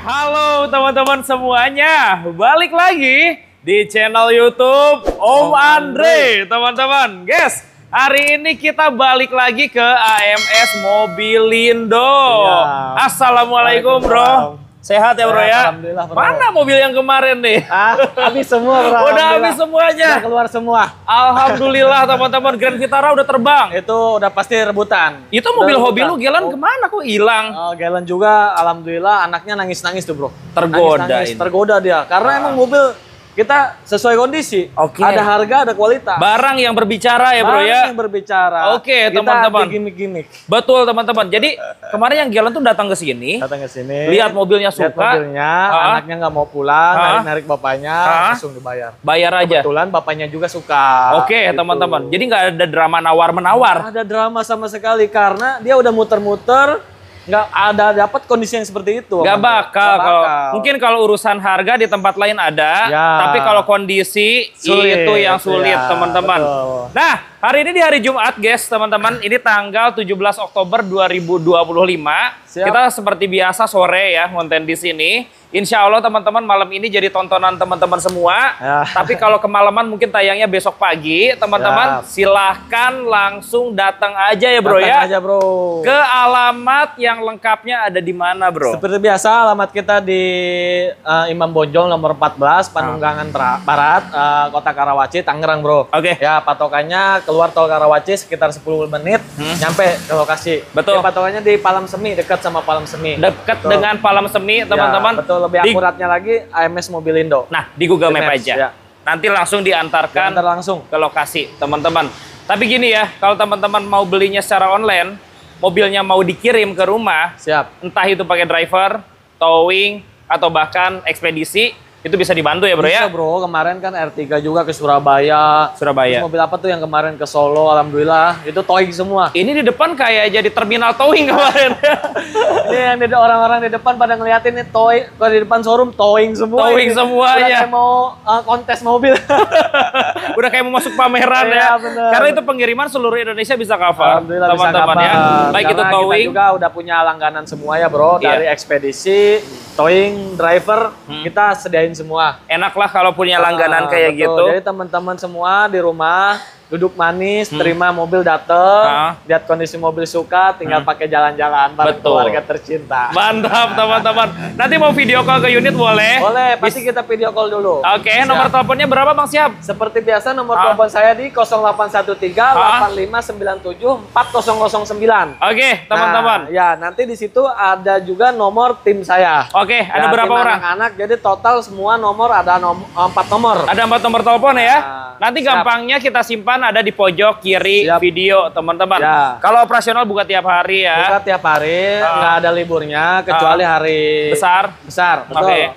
halo teman-teman semuanya. Balik lagi di channel YouTube Om Andre, teman-teman. Guys, hari ini kita balik lagi ke AMS Mobilindo. Ya. Assalamualaikum, bro. Sehat ya, bro ya? Alhamdulillah, bro. Mana mobil yang kemarin nih? Habis semua, bro. Udah habis semuanya. Udah keluar semua. Alhamdulillah, teman-teman. Grand Vitara udah terbang. Itu udah pasti rebutan. Itu mobil hobi lu, Gelan, kemana kok hilang? Gelan juga, alhamdulillah anaknya nangis-nangis tuh, bro. Tergoda nangis, ini. tergoda dia. Karena emang mobil kita sesuai kondisi. Oke. Ada harga, ada kualitas. Barang yang berbicara ya, bro ya? Barang yang berbicara. Oke, teman-teman. Kita gimmick-gimmick. Betul, teman-teman. Jadi kemarin yang Gelan tuh datang ke sini. Datang ke sini. Lihat mobilnya suka. Lihat mobilnya, anaknya nggak mau pulang, narik bapaknya, langsung dibayar. Bayar aja. Kebetulan bapaknya juga suka. Oke, gitu. teman-teman. Jadi nggak ada drama nawar-menawar. Nggak ada drama sama sekali karena dia udah muter-muter, nggak ada dapat kondisi yang seperti itu. Nggak bakal. Mungkin kalau urusan harga di tempat lain ada, ya. Tapi kalau kondisi sulit, itu yang sulit, ya, teman-teman. Nah, hari ini di hari Jumat, guys, teman-teman. Ini tanggal 17 Oktober 2025. Siap. Kita seperti biasa sore ya konten di sini. Insya Allah teman-teman malam ini jadi tontonan teman-teman semua. Ya. Tapi kalau kemalaman mungkin tayangnya besok pagi, teman-teman. Silahkan langsung datang aja ya, bro. Datang aja, bro. Ke alamat yang lengkapnya ada di mana, bro? Seperti biasa, alamat kita di Imam Bonjol nomor 14, Panunggangan Barat, Kota Karawaci, Tangerang, bro. Oke. Ya, patokannya keluar tol Karawaci sekitar 10 menit, nyampe ke lokasi. Betul. Ya, patokannya di Palam Semi, dekat sama Palam Semi. Dekat dengan Palam Semi, teman-teman. Ya, betul, lebih akuratnya lagi AMS Mobilindo. Nah, di Google Map aja. Ya. Nanti langsung diantarkan langsung ke lokasi, teman-teman. Tapi gini ya, kalau teman-teman mau belinya secara online, mobilnya mau dikirim ke rumah, siap. Entah itu pakai driver, towing, atau bahkan ekspedisi, itu bisa dibantu ya, bro. Bisa, ya? bro. Kemarin kan R3 juga ke Surabaya. Surabaya. Terus mobil apa tuh yang kemarin ke Solo, alhamdulillah. Itu towing semua. Ini di depan kayak jadi terminal towing kemarin. Ini yang orang-orang di depan pada ngeliatin nih towing. Kalau di depan showroom towing semua. Towing semuanya. Udah kayak mau kontes mobil. Udah kayak mau masuk pameran ya. Bener. Karena itu pengiriman seluruh Indonesia bisa cover. Alhamdulillah bisa teman-teman cover. ya. Baik itu Karena towing. Kita juga udah punya langganan semua ya, bro. Dari ekspedisi, towing, driver, kita sediain semua. Enak lah kalau punya langganan kayak betul. gitu. Jadi teman-teman semua di rumah duduk manis, terima mobil dateng, lihat kondisi mobil suka, tinggal pakai jalan-jalan bareng keluarga tercinta. Mantap, teman-teman. Nanti mau video call ke unit boleh? Boleh, pasti kita video call dulu. Oke, nomor teleponnya berapa, Bang Siap? Seperti biasa nomor telepon saya di 0813-8597-4009. Oke, teman-teman. Nah, ya, nanti di situ ada juga nomor tim saya. Oke, ada berapa orang? Anak-anak, jadi total semua nomor ada 4 nomor. Ada 4 nomor telepon ya. Nanti siap. gampangnya kita simpan ada di pojok kiri video, teman-teman. Ya. Kalau operasional buka tiap hari ya. Buka tiap hari, nggak ada liburnya kecuali hari besar. Betul. Oke.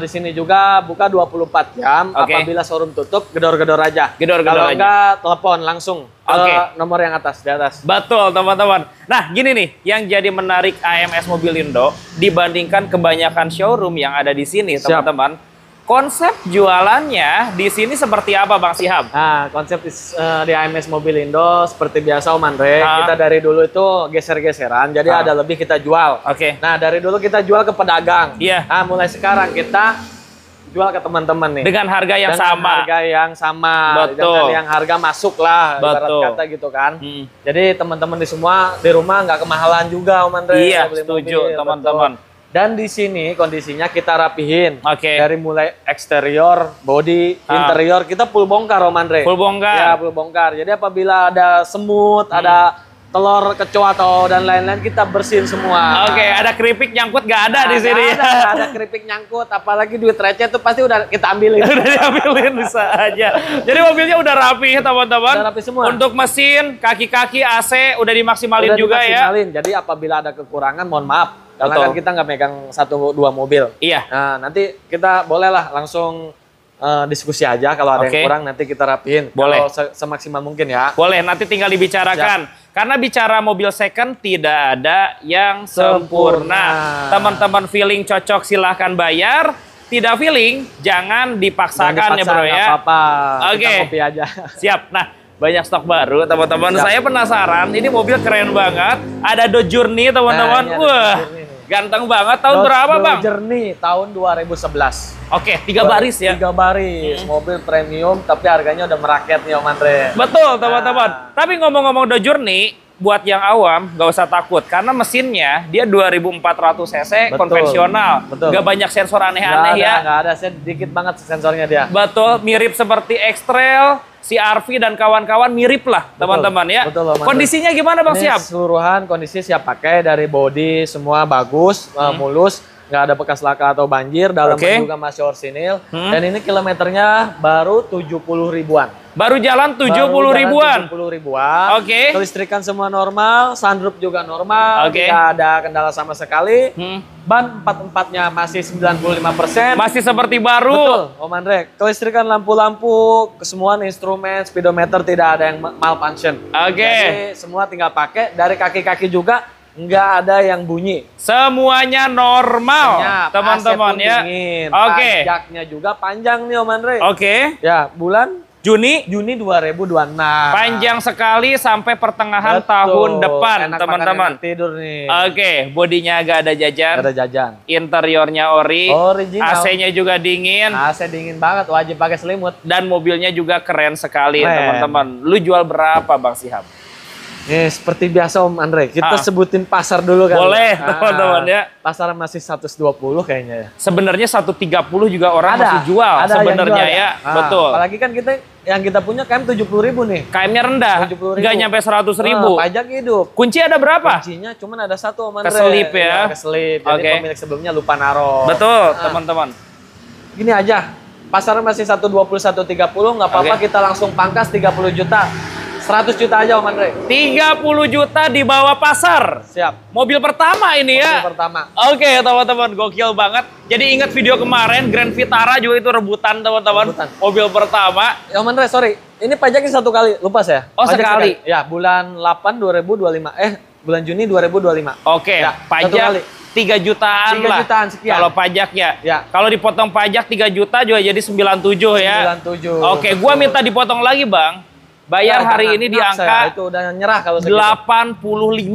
Di sini juga buka 24 jam. Apabila showroom tutup, gedor-gedor aja. Gedor-gedor aja. Kalau enggak, telepon langsung ke nomor yang atas, di atas. Betul, teman-teman. Nah, gini nih, yang jadi menarik AMS Mobilindo dibandingkan kebanyakan showroom yang ada di sini, teman-teman. Konsep jualannya di sini seperti apa, Bang Sihab? Nah, konsep di AMS Mobilindo seperti biasa, Om Andre. Kita dari dulu itu geser-geseran, jadi ada lebih kita jual. Oke. Nah, dari dulu kita jual ke pedagang. Iya. Nah, mulai sekarang kita jual ke teman-teman nih. Dengan harga yang sama. Dengan harga yang sama. Betul. Dengan yang harga masuk lah, ibarat kata gitu kan. Jadi teman-teman di semua di rumah nggak kemahalan juga, Om Andre. Iya, setuju, teman-teman. Dan di sini kondisinya kita rapihin. Oke. Dari mulai eksterior, body, interior kita full bongkar, Om Andre. Full bongkar. Ya, full bongkar. Jadi apabila ada semut, ada telur kecoa atau dan lain-lain kita bersihin semua. Oke, ada keripik nyangkut nggak ada di sini. Ada keripik nyangkut, apalagi duit receh itu pasti udah kita ambilin. Udah diambilin bisa aja. Jadi mobilnya udah rapi, teman-teman. Udah rapi semua. Untuk mesin, kaki-kaki, AC udah dimaksimalin juga ya. Jadi apabila ada kekurangan, mohon maaf. Karena kan kita nggak megang 1-2 mobil. Iya. Nah, nanti kita bolehlah langsung diskusi aja. Kalau ada yang kurang nanti kita rapiin. Boleh. Kalau semaksimal mungkin ya. Boleh, nanti tinggal dibicarakan. Karena bicara mobil second tidak ada yang sempurna. Teman-teman feeling cocok silahkan bayar. Tidak feeling, jangan dipaksakan ya bro ya. Apa-apa. Oke. Kita kopi aja. Siap. Nah, banyak stok baru teman-teman. Saya penasaran. Ini mobil keren banget. Ada Dodge Journey teman-teman. Wah. Ganteng banget. Tahun berapa, Bang? Journey tahun 2011. Oke, 3 baris ya. 3 baris, mobil premium tapi harganya udah merakyat nih Om Andre. Betul, teman-teman. Tapi ngomong-ngomong The Journey, buat yang awam nggak usah takut karena mesinnya dia 2400 cc konvensional. Betul. Nggak banyak sensor aneh-aneh ya. Nggak ada, sedikit banget sensornya dia. Betul, mirip seperti X-Trail, CR-V dan kawan-kawan mirip lah teman-teman ya. Betul, Om Andre. Kondisinya gimana Bang? Ini Siap? Keseluruhan kondisi siap pakai, dari bodi semua bagus, mulus, nggak ada bekas laka atau banjir, dalamnya juga masih orsinil. Dan ini kilometernya baru 70 ribuan. Baru jalan 70 ribuan. 70 ribuan. Oke. Kelistrikan semua normal, sunroof juga normal, tidak ada kendala sama sekali. Ban 4-4-nya masih 95%. Masih seperti baru. Betul, Om Andre. Kelistrikan lampu-lampu, kesemuan instrumen, speedometer tidak ada yang malfunction. Oke. Jadi semua tinggal pakai, dari kaki-kaki juga nggak ada yang bunyi. Semuanya normal, teman-teman ya. Oke. Pajaknya juga panjang nih Om Andre. Oke. Ya, bulan Juni 2026. Panjang sekali sampai pertengahan tahun depan, teman-teman. Tidur nih. Oke, bodinya agak ada jajan. Ada jajan. Interiornya ori. Original. AC-nya juga dingin. AC dingin banget, wajib pakai selimut. Dan mobilnya juga keren sekali, teman-teman. Lu jual berapa, Bang Sihab? Seperti biasa Om Andre, kita sebutin pasar dulu kan. Boleh, teman-teman ya. Pasar masih 120 kayaknya ya. Sebenarnya 130 juga orang masih jual sebenarnya ya. Betul. Apalagi kan yang kita punya KM 70.000 nih. KM-nya rendah, nggak nyampe 100.000. Pajak hidup. Kunci ada berapa? Kuncinya cuma ada satu Om Andre. Keselip ya. Keselip, jadi pemilik sebelumnya lupa naruh. Betul, teman-teman. Gini aja, pasar masih 120, 130, nggak apa-apa kita langsung pangkas 30 juta. 100 juta aja Om Andre. 30 juta di bawah pasar. Siap. Mobil pertama ini ya. Mobil pertama. Oke teman-teman, gokil banget. Jadi ingat video kemarin Grand Vitara juga itu rebutan teman-teman. Mobil pertama. Ya Om Andre, sorry. Ini pajaknya satu kali, lupa saya. Oh sekali. Ya, bulan 8 2025. Bulan Juni 2025. Oke, ya, pajak 3 jutaan 3 lah. Jutaan sekian. Kalau pajaknya. Ya. Kalau dipotong pajak 3 juta juga jadi 97 ya. 97. Oke, gua minta dipotong lagi Bang. Bayar hari ini di angka itu udah nyerah kalau segitu. 85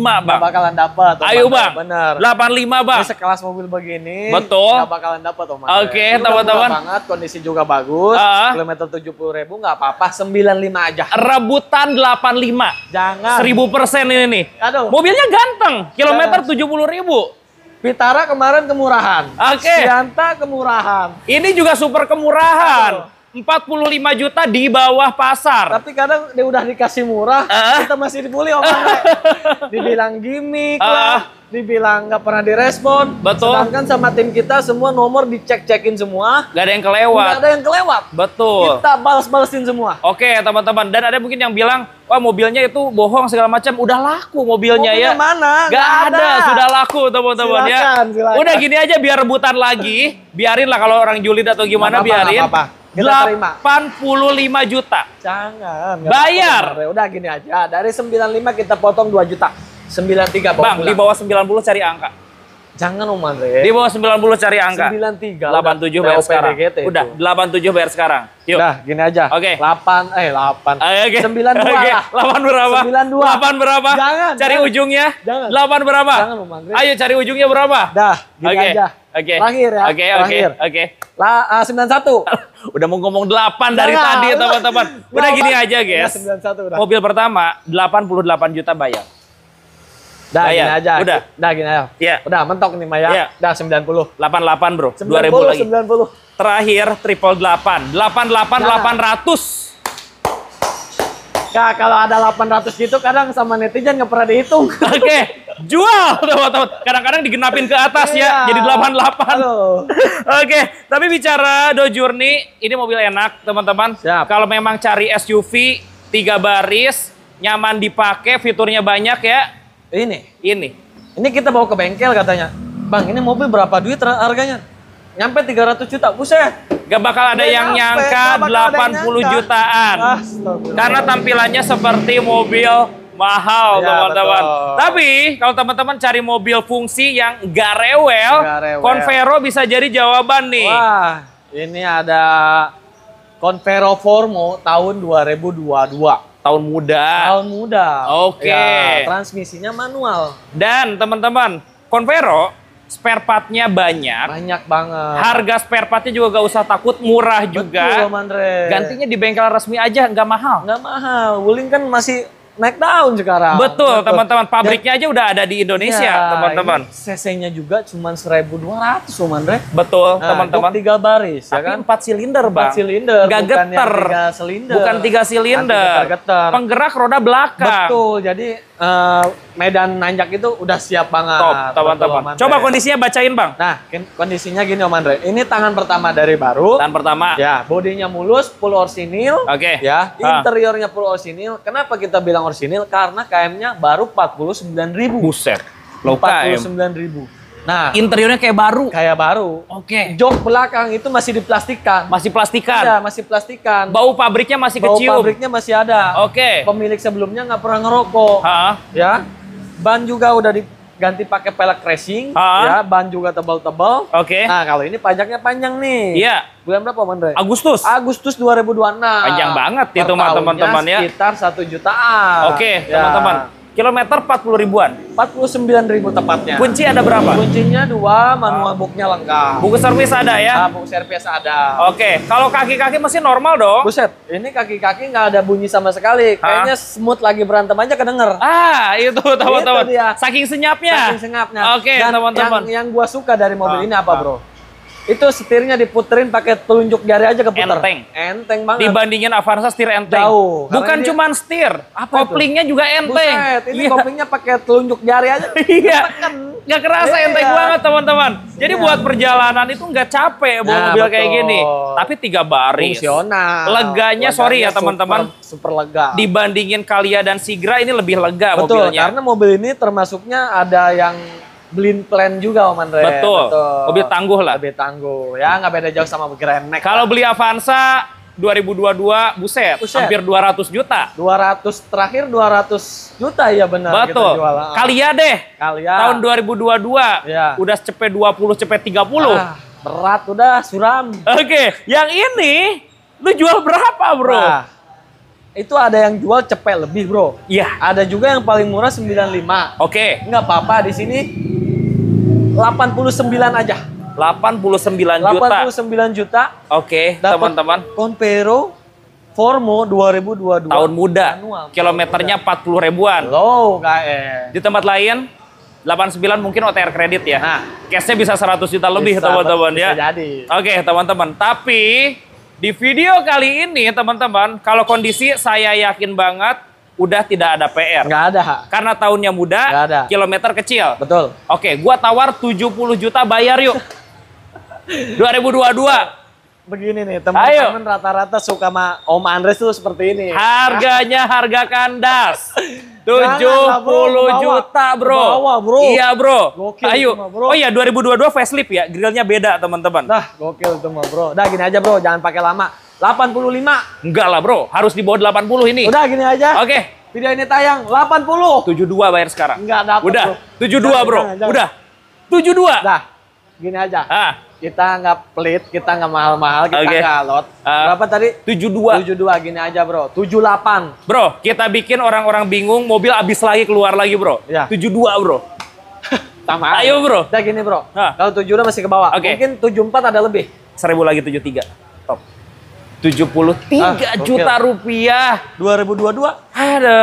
Bang. Nggak bakalan dapat. Ayo Bang. Bener. 85 Bang. Ini sekelas mobil begini. Betul. Nggak bakalan dapat Om. Oke teman-teman. Banget, kondisi juga bagus. Kilometer 70.000 nggak apa-apa. 95 aja. Rebutan 85. Jangan. 1000% ini nih. Aduh. Mobilnya ganteng. Kilometer 70.000. Vitara kemarin kemurahan. Oke. Sianta kemurahan. Ini juga super kemurahan. Aduh. 45 juta di bawah pasar. Tapi kadang dia udah dikasih murah, kita masih dibully Om Andre. Dibilang gimmick lah, dibilang nggak pernah direspon. Betul. Sedangkan sama tim kita semua nomor dicek-cekin semua. Gak ada yang kelewat. Gak ada yang kelewat. Betul. Kita balas-balesin semua. Oke teman-teman. Dan ada mungkin yang bilang, wah mobilnya itu bohong segala macam. Udah laku mobilnya ya. Mana? Gak ada. Sudah laku teman-teman ya. Silakan. Udah gini aja biar rebutan lagi. Biarin lah kalau orang julid atau gimana biarin. Kita terima. 85 juta. Jangan. Bayar. Udah gini aja. Dari 95 kita potong 2 juta. 93 Bang, di bawah 90 cari angka. Jangan Om Andre. Di bawah 90 cari angka. 93. 87 bayar sekarang. Udah, 87 bayar sekarang. Yuk. Udah, gini aja. Oke. 8. Oke. 92 lah. 8 berapa? 92. 8 berapa? Jangan. Cari ujungnya. Jangan. 8 berapa? Jangan Om Andre. Ayo cari ujungnya berapa? Dah, gini aja. Oke. Terakhir ya. Oke. 91. Udah mau ngomong 8 dari tadi teman-teman. Udah gini aja guys. 91 udah. Mobil pertama 88 juta bayar. Dah gini aja. Udah. Dah gini aja. Iya. Udah mentok nih Maya. Iya. Dah 90. 88 bro. 90, 2000 lagi. 90. Terakhir triple 8. 800. Kak, kalau ada 800 gitu kadang sama netizen nggak pernah dihitung. Oke, jual teman-teman. Kadang-kadang digenapin ke atas ya, jadi 88. Oke, tapi bicara The Journey, ini mobil enak teman-teman. Kalau memang cari SUV 3 baris, nyaman dipakai, fiturnya banyak ya. Ini kita bawa ke bengkel katanya. Bang, ini mobil berapa duit harganya? Nyampe 300 juta, buset. Gak bakal ada yang nyangka 80 jutaan. Karena tampilannya seperti mobil mahal, teman-teman. Tapi kalau teman-teman cari mobil fungsi yang gak rewel, Convero bisa jadi jawaban nih. Wah, ini ada Convero Formo tahun 2022. Tahun muda. Tahun muda. Oke. Ya, transmisinya manual. Dan teman-teman, Convero spare part-nya banyak. Banyak banget. Harga spare part-nya juga gak usah takut, murah juga. Betul, Om Andre. Gantinya di bengkel resmi aja, nggak mahal. Nggak mahal. Wuling kan masih naik daun sekarang. Betul, teman-teman. Pabriknya aja udah ada di Indonesia, teman-teman. CC-nya juga cuma 1.200, Om Andre. Betul, teman-teman. 3 baris, ya kan? 4 silinder, Bang. 4 silinder, Nggak bukan geter. yang 3 silinder. Bukan 3 silinder. Geter. Penggerak roda belakang. Betul, jadi medan nanjak itu udah siap banget. Top, teman-teman. Coba kondisinya bacain, Bang. Nah, kondisinya gini Om Andre. Ini tangan pertama dari baru. Tangan pertama. Ya, bodinya mulus, full orsinil. Oke. Ya, interiornya full orsinil. Kenapa kita bilang orsinil? Karena KM-nya baru 49.000. Buset. Low KM. 49.000. Nah, interiornya kayak baru. Kayak baru. Oke. Jok belakang itu masih diplastikan. Masih plastikan. Iya, masih plastikan. Bau pabriknya masih Bau kecium. pabriknya masih ada. Oke. Pemilik sebelumnya nggak pernah ngerokok. Ya. Ban juga udah diganti pakai pelek racing. Ya, ban juga tebal-tebal. Oke. Nah, kalau ini pajaknya panjang nih. Iya. Bulan berapa, Andre? Agustus. Agustus 2026. Panjang banget itu, teman-teman ya. Sekitar 1 jutaan. Oke, ya. Teman-teman. Kilometer 40 ribuan. 49.000 tepatnya. Kunci ada berapa? Kuncinya 2, manual booknya lengkap. Buku servis ada ya? Buku servis ada. Oke, kalau kaki-kaki masih normal dong? Buset, ini kaki-kaki nggak ada bunyi sama sekali. Kayaknya smooth lagi berantem aja kedenger. Itu teman-teman. Saking senyapnya. Saking senyapnya. Oke, teman-teman. Yang gua suka dari mobil ini apa, Bro? Itu setirnya diputerin pakai telunjuk jari aja keputer. Enteng banget. Dibandingin Avanza setir enteng. Jauh. Bukan cuma setir, koplingnya juga enteng. Buset, ini koplingnya pakai telunjuk jari aja. Iya. Nggak kerasa enteng banget, teman-teman. Jadi buat perjalanan itu nggak capek bawa mobil kayak gini. Tapi 3 baris. Fungsional. Leganya sorry ya, teman-teman. Super lega. Dibandingin Calya dan Sigra ini lebih lega betul, mobilnya. Karena mobil ini termasuknya ada yang blind plan juga, Om Andre. Betul. Mobil tangguh lah. Lebih tangguh. Ya, nggak beda jauh sama Grand Max. Kalau beli Avanza 2022, buset, hampir 200 juta. 200 terakhir 200 juta ya benar. Betul. Calya deh. Calya. Tahun 2022. Ya. Udah cepet 20, cepet 30. Berat udah suram. Oke, yang ini lu jual berapa, Bro? Nah, itu ada yang jual cepet lebih, Bro. Iya. Ada juga yang paling murah 95. Oke. Nggak apa-apa, di sini 89 aja. 89 juta. 89 juta. Oke, teman-teman. Convero Formo 2022. Tahun muda. Manual. Kilometernya 40 ribuan. Low, KM. Di tempat lain 89 mungkin OTR kredit ya. Nah, cashnya bisa 100 juta lebih, teman-teman ya. Bisa jadi. Oke, teman-teman. Tapi di video kali ini, teman-teman, kalau kondisi saya yakin banget udah tidak ada PR. Nggak ada. Karena tahunnya muda, nggak ada. kilometer kecil. Betul. Oke, gua tawar 70 juta bayar yuk. 2022. Begini nih, teman-teman rata-rata suka sama Om Andres tuh seperti ini. Harganya harga kandas. 70 Jangan, juta, Bro. Bawah, Bro. Iya, Bro. Gokil Ayo. itu mah, Bro. Oh iya, 2022 facelift ya. Grillnya beda, teman-teman. Nah, gokil itu mah, Bro. Udah gini aja, Bro. Jangan pakai lama. 85. Enggak lah, Bro. Harus di bawah 80 ini. Udah gini aja. Oke. Video ini tayang 80. 72 bayar sekarang. Enggak dapat, Udah. Bro. 72, Bro. Jangan. Udah. 72. Dah. Gini aja. Kita nggak pelit, kita nggak mahal-mahal, kita nggak alot. Berapa tadi? 72. 72, gini aja, Bro. 78. Bro, kita bikin orang-orang bingung, mobil habis lagi keluar lagi, Bro. Ya. 72, Bro. Sama. Ayo, Bro. Udah gini, Bro. Kalau 72 masih ke bawah. Oke. Mungkin 74 ada lebih. 1000 lagi 73. Top. 73 juta rupiah. 2022. Ada.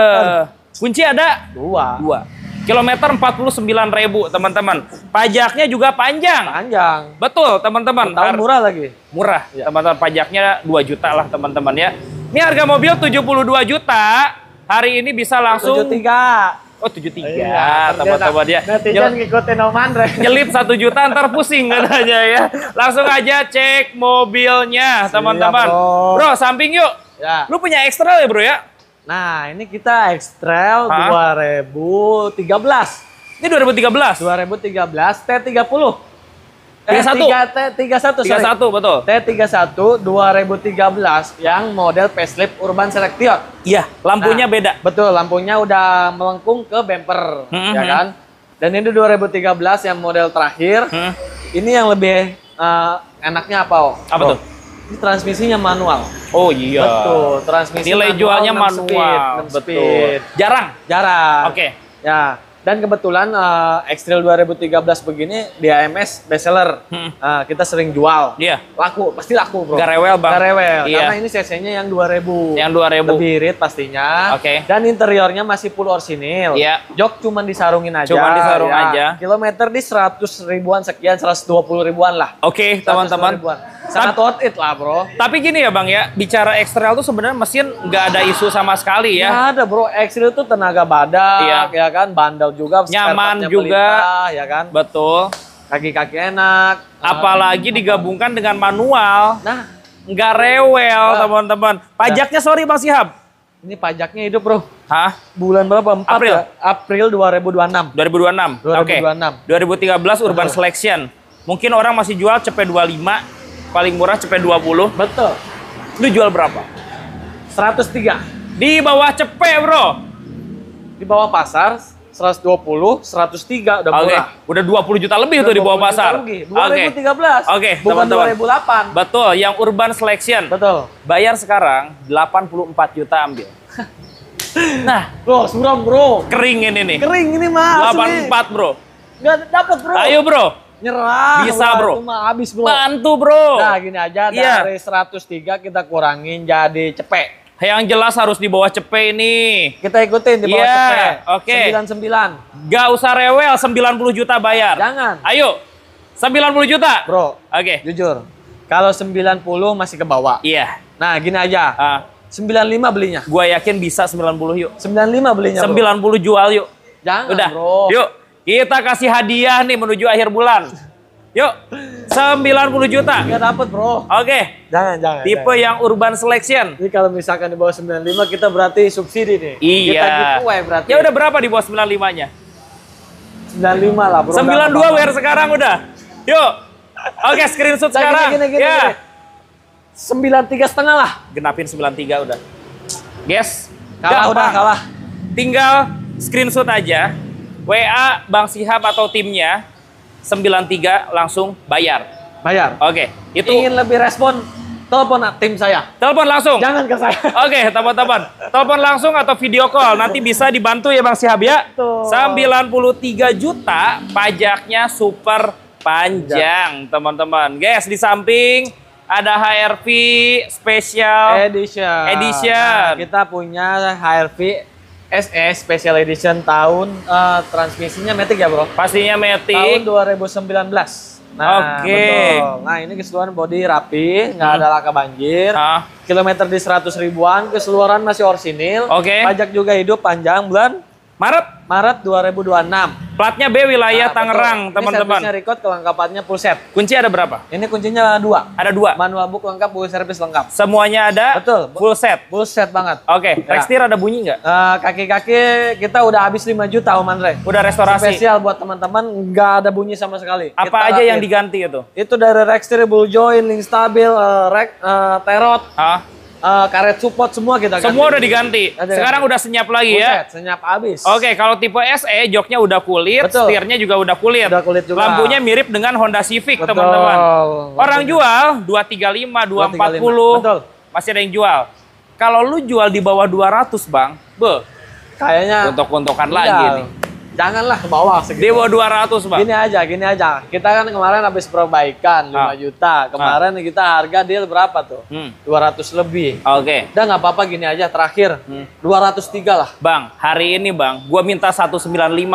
Kunci ada? 2. Kilometer 49.000, teman-teman. Pajaknya juga panjang. Betul, teman-teman. Tahun murah lagi. Murah, teman-teman. Pajaknya 2 juta lah, teman-teman ya. Ini harga mobil 72 juta. Hari ini bisa langsung 73. Oh, 73, teman-teman ya. Netizen ngikutin Om Andre. Nyelip 1 juta ntar pusing katanya ya. Langsung aja cek mobilnya, teman-teman. Bro, samping yuk. Ya. Lu punya X-Trail ya, Bro ya? Nah, ini kita X-Trail 2013. Ini 2013. 2013 T30. T31, betul. T31 2013 yang model facelift Urban Selector. Iya, lampunya beda. Betul, lampunya udah melengkung ke bumper, ya kan? Dan ini 2013 yang model terakhir. Ini yang lebih enaknya apa, Om? Apa tuh? Ini transmisinya manual. Oh iya. Betul, transmisi nilai manual, jualnya 6 manual. speed, 6 Betul. speed. Jarang. Jarang. Oke. Ya. Dan kebetulan X-Trail 2013 begini di AMS bestseller. Kita sering jual. Iya. Laku, pasti laku, Bro. Gak rewel, Bang. Gak rewel. Iya. Karena ini cc-nya yang 2000. Yang 2000. Lebih irit pastinya. Oke. Dan interiornya masih full orsinil. Iya. Jok cuman disarungin aja. Cuman disarung aja. Kilometer di 100 ribuan sekian, 120 ribuan lah. Oke, teman-teman. Sangat worth it lah, Bro. Tapi gini ya, Bang ya, bicara X-Trail tuh sebenarnya mesin nggak ada isu sama sekali ya. Nggak ada, Bro. X-Trail tuh tenaga badak, Iya. ya kan, bandel juga, Nyaman spare partnya juga. pelita, ya kan. Betul. Kaki-kaki enak. Apalagi digabungkan dengan manual. Nah, Nggak rewel, teman-teman. Pajaknya sorry Bang Sihab. ini pajaknya hidup, Bro. Hah? Bulan berapa? 4 April. ya? April 2026. 2026. Oke. 2026. 2013 Urban Selection. Mungkin orang masih jual CP25, paling murah CP20. Betul. Lu jual berapa? 103. Di bawah CP, Bro. Di bawah pasar 120, 103 udah Oke, murah. udah 20 juta lebih tuh di bawah 20 juta pasar. lebih. Oke. 2013. Oke, Bukan teman-teman. 2008. Betul, yang Urban Selection. Betul. Bayar sekarang 84 juta ambil. Nah, Bro, suram, Bro. kering ini nih. Kering ini mah. 84, Bro. Nggak dapet, Bro. Ayo, Bro. Nyerah. Bisa, Wah, Bro. itu mah habis, Bro. Bantu, Bro. Nah, gini aja, Iya. dari 103 kita kurangin jadi cepek. Yang jelas harus di bawah CP ini. Kita ikutin di bawah Iya, cepek. oke. 99. Gak usah rewel, 90 juta bayar. Jangan. Ayo, 90 juta. Bro, Oke. jujur. Kalau 90 masih ke bawah. Iya. Nah, gini aja. 95 belinya. Gua yakin bisa 90 yuk. 95 belinya, Bro. 90 jual yuk. Jangan, Udah. Bro. Yuk, kita kasih hadiah nih menuju akhir bulan. Yuk, 90 juta. Nggak dapet, Bro. Oke. Jangan. Tipe yang Urban Selection. Ini kalau misalkan di bawah 95 kita berarti subsidi nih. Iya. Kita giveaway berarti. Ya udah berapa di bawah 95-nya? 95 lah, Bro. 92 WR sekarang udah. Yuk. Oke, screenshot sekarang. Gini. Ya. 93,5 lah. Genapin 93 udah. Guys, Kalah. tinggal screenshot aja. WA Bang Sihab atau timnya 93 langsung bayar. Bayar. Oke, itu Ingin lebih respon, telepon tim saya. telepon langsung. Jangan ke saya. Oke, teman-teman. Telepon langsung atau video call. Nanti bisa dibantu ya Bang Sihab ya. Betul. 93 juta, pajaknya super panjang, teman-teman. Guys, di samping ada HRV Special Edition. Nah, kita punya HRV SE Special Edition tahun transmisinya Matic ya, Bro. Pastinya Matic. Tahun 2019. Nah, Oke. betul. Nah, ini keseluruhan body rapi, nggak ada laka banjir. Kilometer di 100 ribuan, keseluruhan masih orsinil. Oke. Pajak juga hidup panjang bulan Maret 2026. Platnya B wilayah Tangerang, betul. teman-teman. Ini servisnya record, kelengkapannya full set. Kunci ada berapa? Ini kuncinya 2. Ada 2. Manual book lengkap, full service lengkap. Semuanya ada. Betul. Full set. Full set banget. Oke. Ya. Rextir ada bunyi nggak? Kaki-kaki kita udah habis 5 juta, Om Andre. Udah restorasi. Spesial buat teman-teman, nggak ada bunyi sama sekali. Apa Kita aja rapin. yang diganti itu? Itu dari Rextir, Bull Joint, Link Stabil, Terot, karet support semua kita ganti. Semua udah diganti. Ada Sekarang udah senyap lagi Full ya. set, senyap habis. Oke, kalau tipe SE joknya udah kulit, Betul. setirnya juga udah kulit. Udah kulit juga. Lampunya mirip dengan Honda Civic, Betul. teman-teman. Orang jual 235, 240. Betul. Masih ada yang jual. Kalau lu jual di bawah 200, Bang, Kayaknya untok-untokan iya. lagi nih. Janganlah ke bawah Di segitu. bawah 200, Bang. Gini aja. Kita kan kemarin habis perbaikan 5 juta. Kemarin kita harga deal berapa tuh? 200 lebih. Oke. Udah nggak apa-apa, gini aja terakhir. 203 lah. Bang, hari ini Bang, gua minta 195,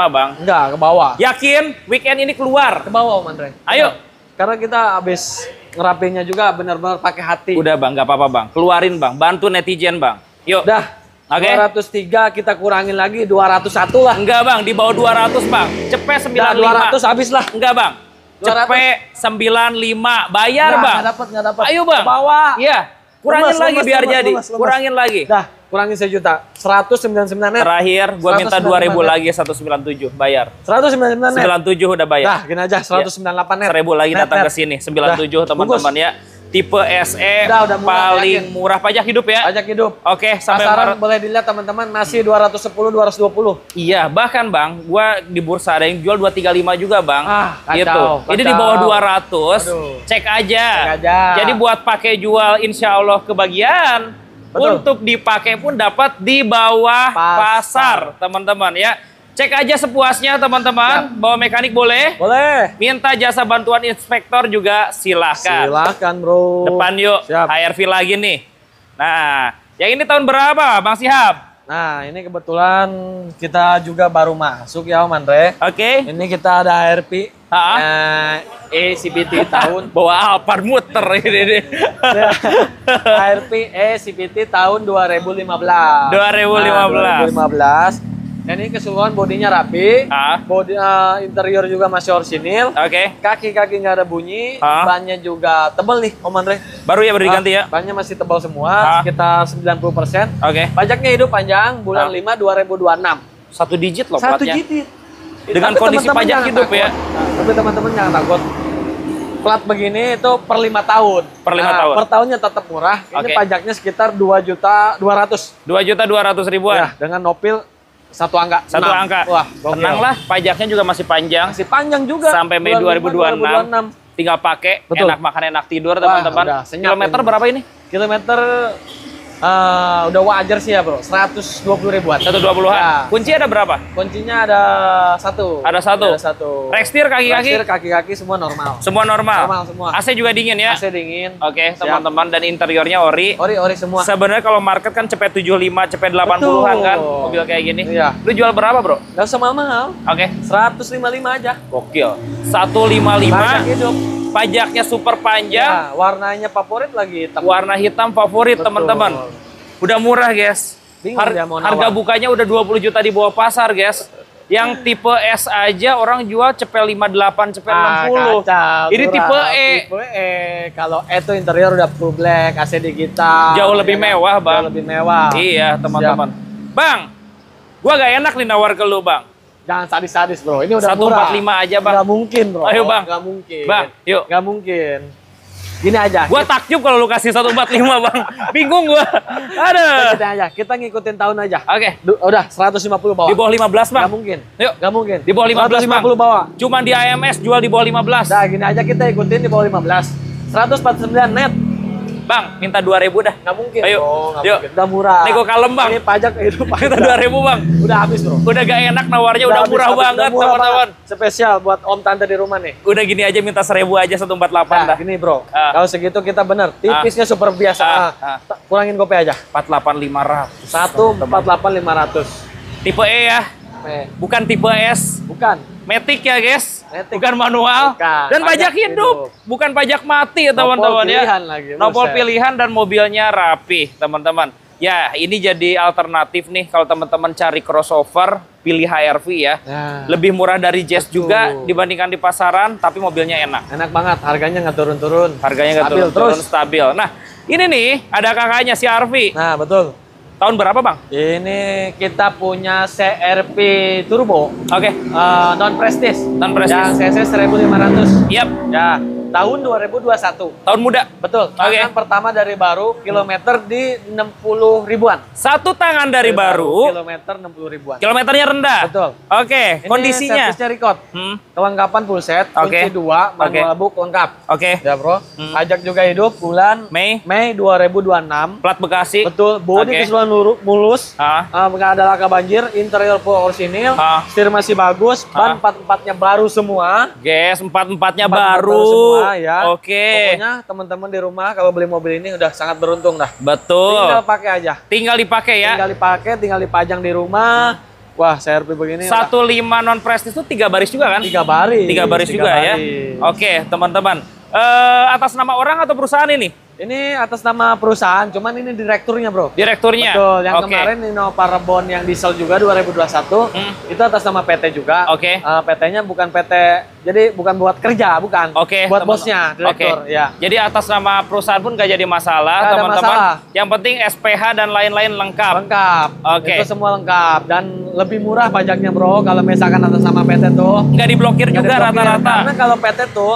Bang. Enggak, ke bawah. Yakin weekend ini keluar? Ke bawah, Om Andre. Ayo. Karena kita habis ngerapinya juga benar-benar pakai hati. Udah Bang, nggak apa-apa Bang. Keluarin Bang, bantu netizen Bang. Yuk. Udah. Oke. 203 kita kurangin lagi 201 lah. Enggak Bang, di bawah 200 Bang. Cepet 95. Udah 200 habis lah. Enggak Bang. 200. Cepet 95. Bayar Bang. Nggak dapat. Ayo Bang. Ke bawah. Iya. Kurangin Lemes, lagi lemes, biar lemes, jadi. lemes. Kurangin lagi. Dah, kurangin 1 juta. 199 net. Terakhir gua minta 199 2.000 net. lagi 197 bayar. 199 net. 97 udah bayar. Dah, gini aja 198 net. 1.000 lagi Net, datang net. ke sini. 97 Dah, teman-teman bungkus. ya. Tipe SE Udah murah, paling yakin. murah, pajak hidup ya. Pajak hidup. Oke, sampai Pasaran Maret. boleh dilihat teman-teman masih 210, 220. Iya, bahkan Bang, gua di bursa ada yang jual 235 juga, Bang. Kacau, Gitu. Ini di kacau. bawah 200. Aduh. Cek aja. Cek aja. Jadi buat pakai jual insya Allah kebagian. Betul. Untuk dipakai pun dapat di bawah pasar, teman-teman ya. Cek aja sepuasnya teman-teman. Bawa mekanik boleh? Boleh. Minta jasa bantuan inspektor juga silahkan. Silahkan bro. Depan yuk. Siap. HRV lagi nih. Nah, yang ini tahun berapa Bang Sihab? Nah, ini kebetulan kita juga baru masuk ya Om Andre. Oke. Ini kita ada HRV CVT tahun Bawa Alphard muter ini. HRV CVT tahun 2015. 2015. Nah, 2015. Dan ini keseluruhan bodinya rapi. Bodi interior juga masih orisinil. Oke. Kaki-kaki nggak ada bunyi. Bannya juga tebal nih Om Andre. Baru ya baru diganti ya? Bannya masih tebal semua, sekitar 90%. Oke. Pajaknya hidup panjang, bulan 5 2026. Satu digit loh Satu platnya. digit. Dengan Tapi kondisi teman-teman pajak jangan hidup takut. ya. Tapi teman-teman jangan takut. Plat begini itu per 5 tahun. Per 5 tahun. Per tahunnya tetap murah. Ini Oke. pajaknya sekitar 2.200.000. 2.200.000 ribuan. Ya, dengan nopil satu angka. Satu 6. angka. Wah, tenang lah, pajaknya juga masih panjang. Masih panjang juga. Sampai Mei Bulan 2026. Tinggal pakai, Betul. enak makan, enak tidur teman-teman. udah, senyap Kilometer ini. berapa ini? Kilometer udah wajar sih ya bro, 120 ribuan. 120-an. Ya. Kunci ada berapa? Kuncinya ada satu. Ada satu. Ada satu. Rekstir kaki-kaki? Rekstir kaki-kaki semua normal. Semua normal? Normal semua. AC juga dingin ya? AC dingin. Oke, Siap. teman-teman, dan interiornya ori. Ori semua. Sebenarnya kalau market kan cepet 75, cepet 80-an kan, mobil kayak gini. Iya. Lu jual berapa, Bro? Gak usah mahal-mahal. Oke. 155 aja. Gokil. 155. Pajak hidup. Pajaknya super panjang. Ya, warnanya favorit lagi hitam. Warna hitam favorit, Betul. teman-teman. Udah murah, guys. Bingung dia mau Harga nawar. bukanya udah 20 juta di bawah pasar, guys. Yang tipe S aja orang jual cepet 58, cepet 60. Kacau, Ini murah. tipe E. Tipe E. Kalau E itu interior udah full black, AC digital. Jauh lebih ya kan? mewah, Bang. Jauh lebih mewah. Iya, teman-teman. Bang, gua gak enak nih nawar ke lu, Bang. Jangan sadis-sadis, bro. Ini udah murah. 145 aja, Bang. Gak mungkin, bro. Ayo, Bang. Gak mungkin. Bang, yuk. Gak mungkin. Gini aja. Gua takjub kalau lu kasih 145, Bang. Bingung gua. Aduh. Kita aja. Kita ngikutin tahun aja. Oke. Udah 150 bawah. Di bawah 15, Bang. Gak mungkin. Yuk. Gak mungkin. Di bawah 15, Bang. 150 bawah. Cuman di AMS jual di bawah 15. Nah, gini aja kita ikutin di bawah 15. 149 net. Bang, minta 2.000 dah. Gak mungkin. Ayo. Bro. Gak Yuk. mungkin. Udah murah. Nego kalem, Bang. Ini pajak kehidupan. Minta 2.000, Bang. Udah habis, bro. Udah gak enak nawarnya, udah habis, murah habis. banget, Udah murah teman-teman. banget. Spesial buat om tante di rumah nih. Udah gini aja minta 1.000 aja 148 Nah, dah. gini bro, Ah. kalau segitu kita bener. Tipisnya super biasa. Kurangin kopi aja. 48500. 148.500. Tipe E ya, bukan tipe S. Bukan. Matic ya, guys. Matic. Bukan manual. Bukan. Dan pajak Pajak hidup, bukan pajak mati ya, teman-teman ya. pilihan lagi, Nopol buset. pilihan dan mobilnya rapi, teman-teman. Ya, ini jadi alternatif nih kalau teman-teman cari crossover, pilih HRV ya. Nah, Lebih murah dari Jazz Betul. juga dibandingkan di pasaran, tapi mobilnya enak. enak banget, harganya nggak turun-turun. Harganya nggak Stabil turun-turun, terus. stabil. Nah, ini nih ada kakaknya si Arvi. Nah, betul. Tahun berapa, Bang? Ini kita punya CRV Turbo, Oke. non prestige. Non prestige. Yang cc 1500. Yap, Ya, tahun 2021. tahun muda. Betul. Oke. Tangan pertama dari baru, kilometer di 60 ribuan. Satu tangan dari baru, Kilometer 60 ribuan. kilometernya rendah. Betul. Oke, Ini kondisinya. servisnya record. Kelengkapan full set, Oke. kunci 2, manual book lengkap. Oke, Ya bro, pajak juga hidup bulan Mei, Mei 2026. plat Bekasi. Betul, bodi Oke. keseluruhan mulus. Ah, Nggak ada laka banjir, interior full orisinil, Ah. setir masih bagus, ban 4-4-nya baru semua. guys, 4-4-nya 4-4 baru. semua ya. Oke, Pokoknya teman-teman di rumah kalau beli mobil ini udah sangat beruntung dah. betul. Tinggal pakai aja. Tinggal dipakai ya. Tinggal dipakai, tinggal dipajang di rumah. Wah, CRV begini. 15 non prestige itu 3 baris juga kan? 3 baris. 3 baris juga ya. baris. Oke, teman-teman. Atas nama orang atau perusahaan ini? Ini atas nama perusahaan, cuman ini direkturnya bro. Direkturnya? Betul, yang Oke. kemarin Innova Rebon yang diesel juga 2021, itu atas nama PT juga. Oke. PT-nya bukan PT, jadi bukan buat kerja, bukan. Oke, Buat teman-teman. bosnya, direktur. Oke. Ya. Jadi atas nama perusahaan pun gak jadi masalah, Nggak ada teman-teman. masalah. Yang penting SPH dan lain-lain lengkap. Lengkap. Oke. Itu semua lengkap dan lebih murah pajaknya bro. Kalau misalkan atas nama PT tuh. Nggak diblokir nggak juga diblokir. rata-rata. Karena kalau PT tuh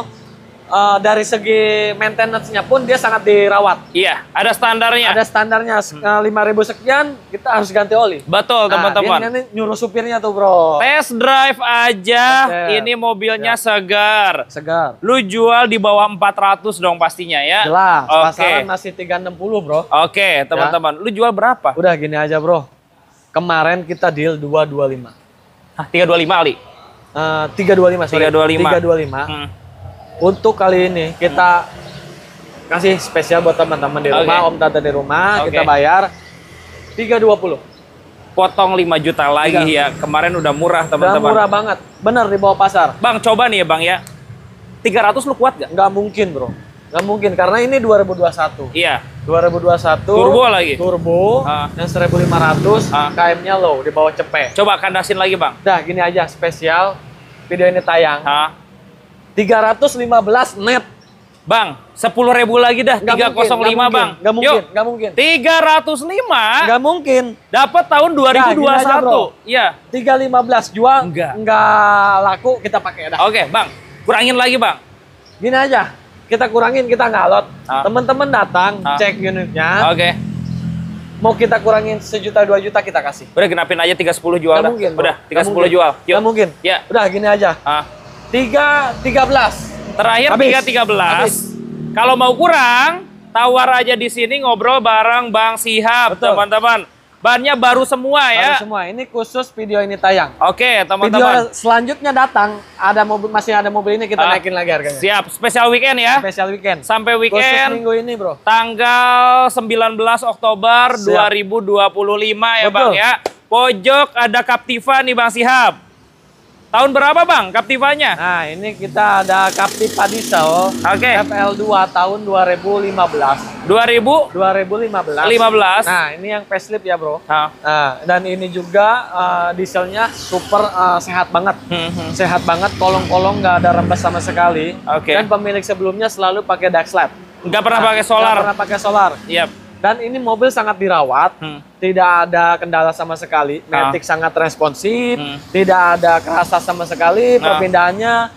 dari segi maintenance-nya pun dia sangat dirawat. Iya, ada standarnya. Ada standarnya 5.000 sekian kita harus ganti oli. Betul, Nah, teman-teman. dia nanti nyuruh supirnya tuh bro. Test drive aja, Oke. ini mobilnya Ya. segar. Segar. Lu jual di bawah 400 dong pastinya ya. Jelas, Oke. pasaran masih 360 bro. Oke, teman-teman. Lu jual berapa? Udah gini aja bro. Kemarin kita deal 225. Ah, 325 kali. 325, sorry. 325. 325. Untuk kali ini kita kasih spesial buat teman-teman di rumah, om tante di rumah, kita bayar 320. Potong 5 juta lagi ya. Kemarin udah murah teman-teman. Udah murah banget. Bener di bawah pasar. Bang, coba nih ya Bang ya. 300 lu kuat gak? Nggak mungkin bro. Nggak mungkin karena ini 2021. Iya. 2021. Turbo lagi. Turbo. Yang 1500. KM-nya low di bawah cepet. Coba kandasin lagi Bang. Dah gini aja spesial. Video ini tayang. 315 net. Bang, 10.000 lagi dah. 305 Bang. Nggak mungkin. Nggak mungkin. 305. Nggak mungkin. Dapat tahun 2021. Iya. 315 jual. Nggak laku kita pakai dah. Oke Bang. Kurangin lagi Bang. Gini aja. Kita kurangin, kita ngalot. Teman-teman datang, cek unitnya. Oke. Mau kita kurangin 1 juta 2 juta kita kasih. Udah genapin aja 310 jual. Nggak mungkin. Udah 310 jual. Yuk. Nggak mungkin. Ya. Udah gini aja. 313. Terakhir 313. Kalau mau kurang, tawar aja di sini ngobrol bareng Bang Sihab, teman-teman. Bannya baru semua ya. Baru semua. Ini khusus video ini tayang. Oke, teman-teman. Video selanjutnya datang, ada mobil, masih ada mobil ini kita naikin lagi harganya. Siap, spesial weekend ya. Spesial weekend. Sampai Khusus weekend. minggu ini, Bro. Tanggal 19 Oktober 2025 ya, Betul. Bang ya. Pojok ada Captiva nih Bang Sihab. Tahun berapa Bang Captivanya? Nah, ini kita ada Captiva diesel. Oke. FL2 tahun 2015. 2015. 15. Nah, ini yang facelift ya, Bro. Nah, dan ini juga dieselnya super sehat banget. Sehat banget, kolong-kolong nggak ada rembes sama sekali. Oke. Dan pemilik sebelumnya selalu pakai dark slab. nggak pernah pakai solar. Nggak pernah pakai solar. Yap. Dan ini mobil sangat dirawat, tidak ada kendala sama sekali. Matic sangat responsif, tidak ada kerasa sama sekali. Perpindahannya,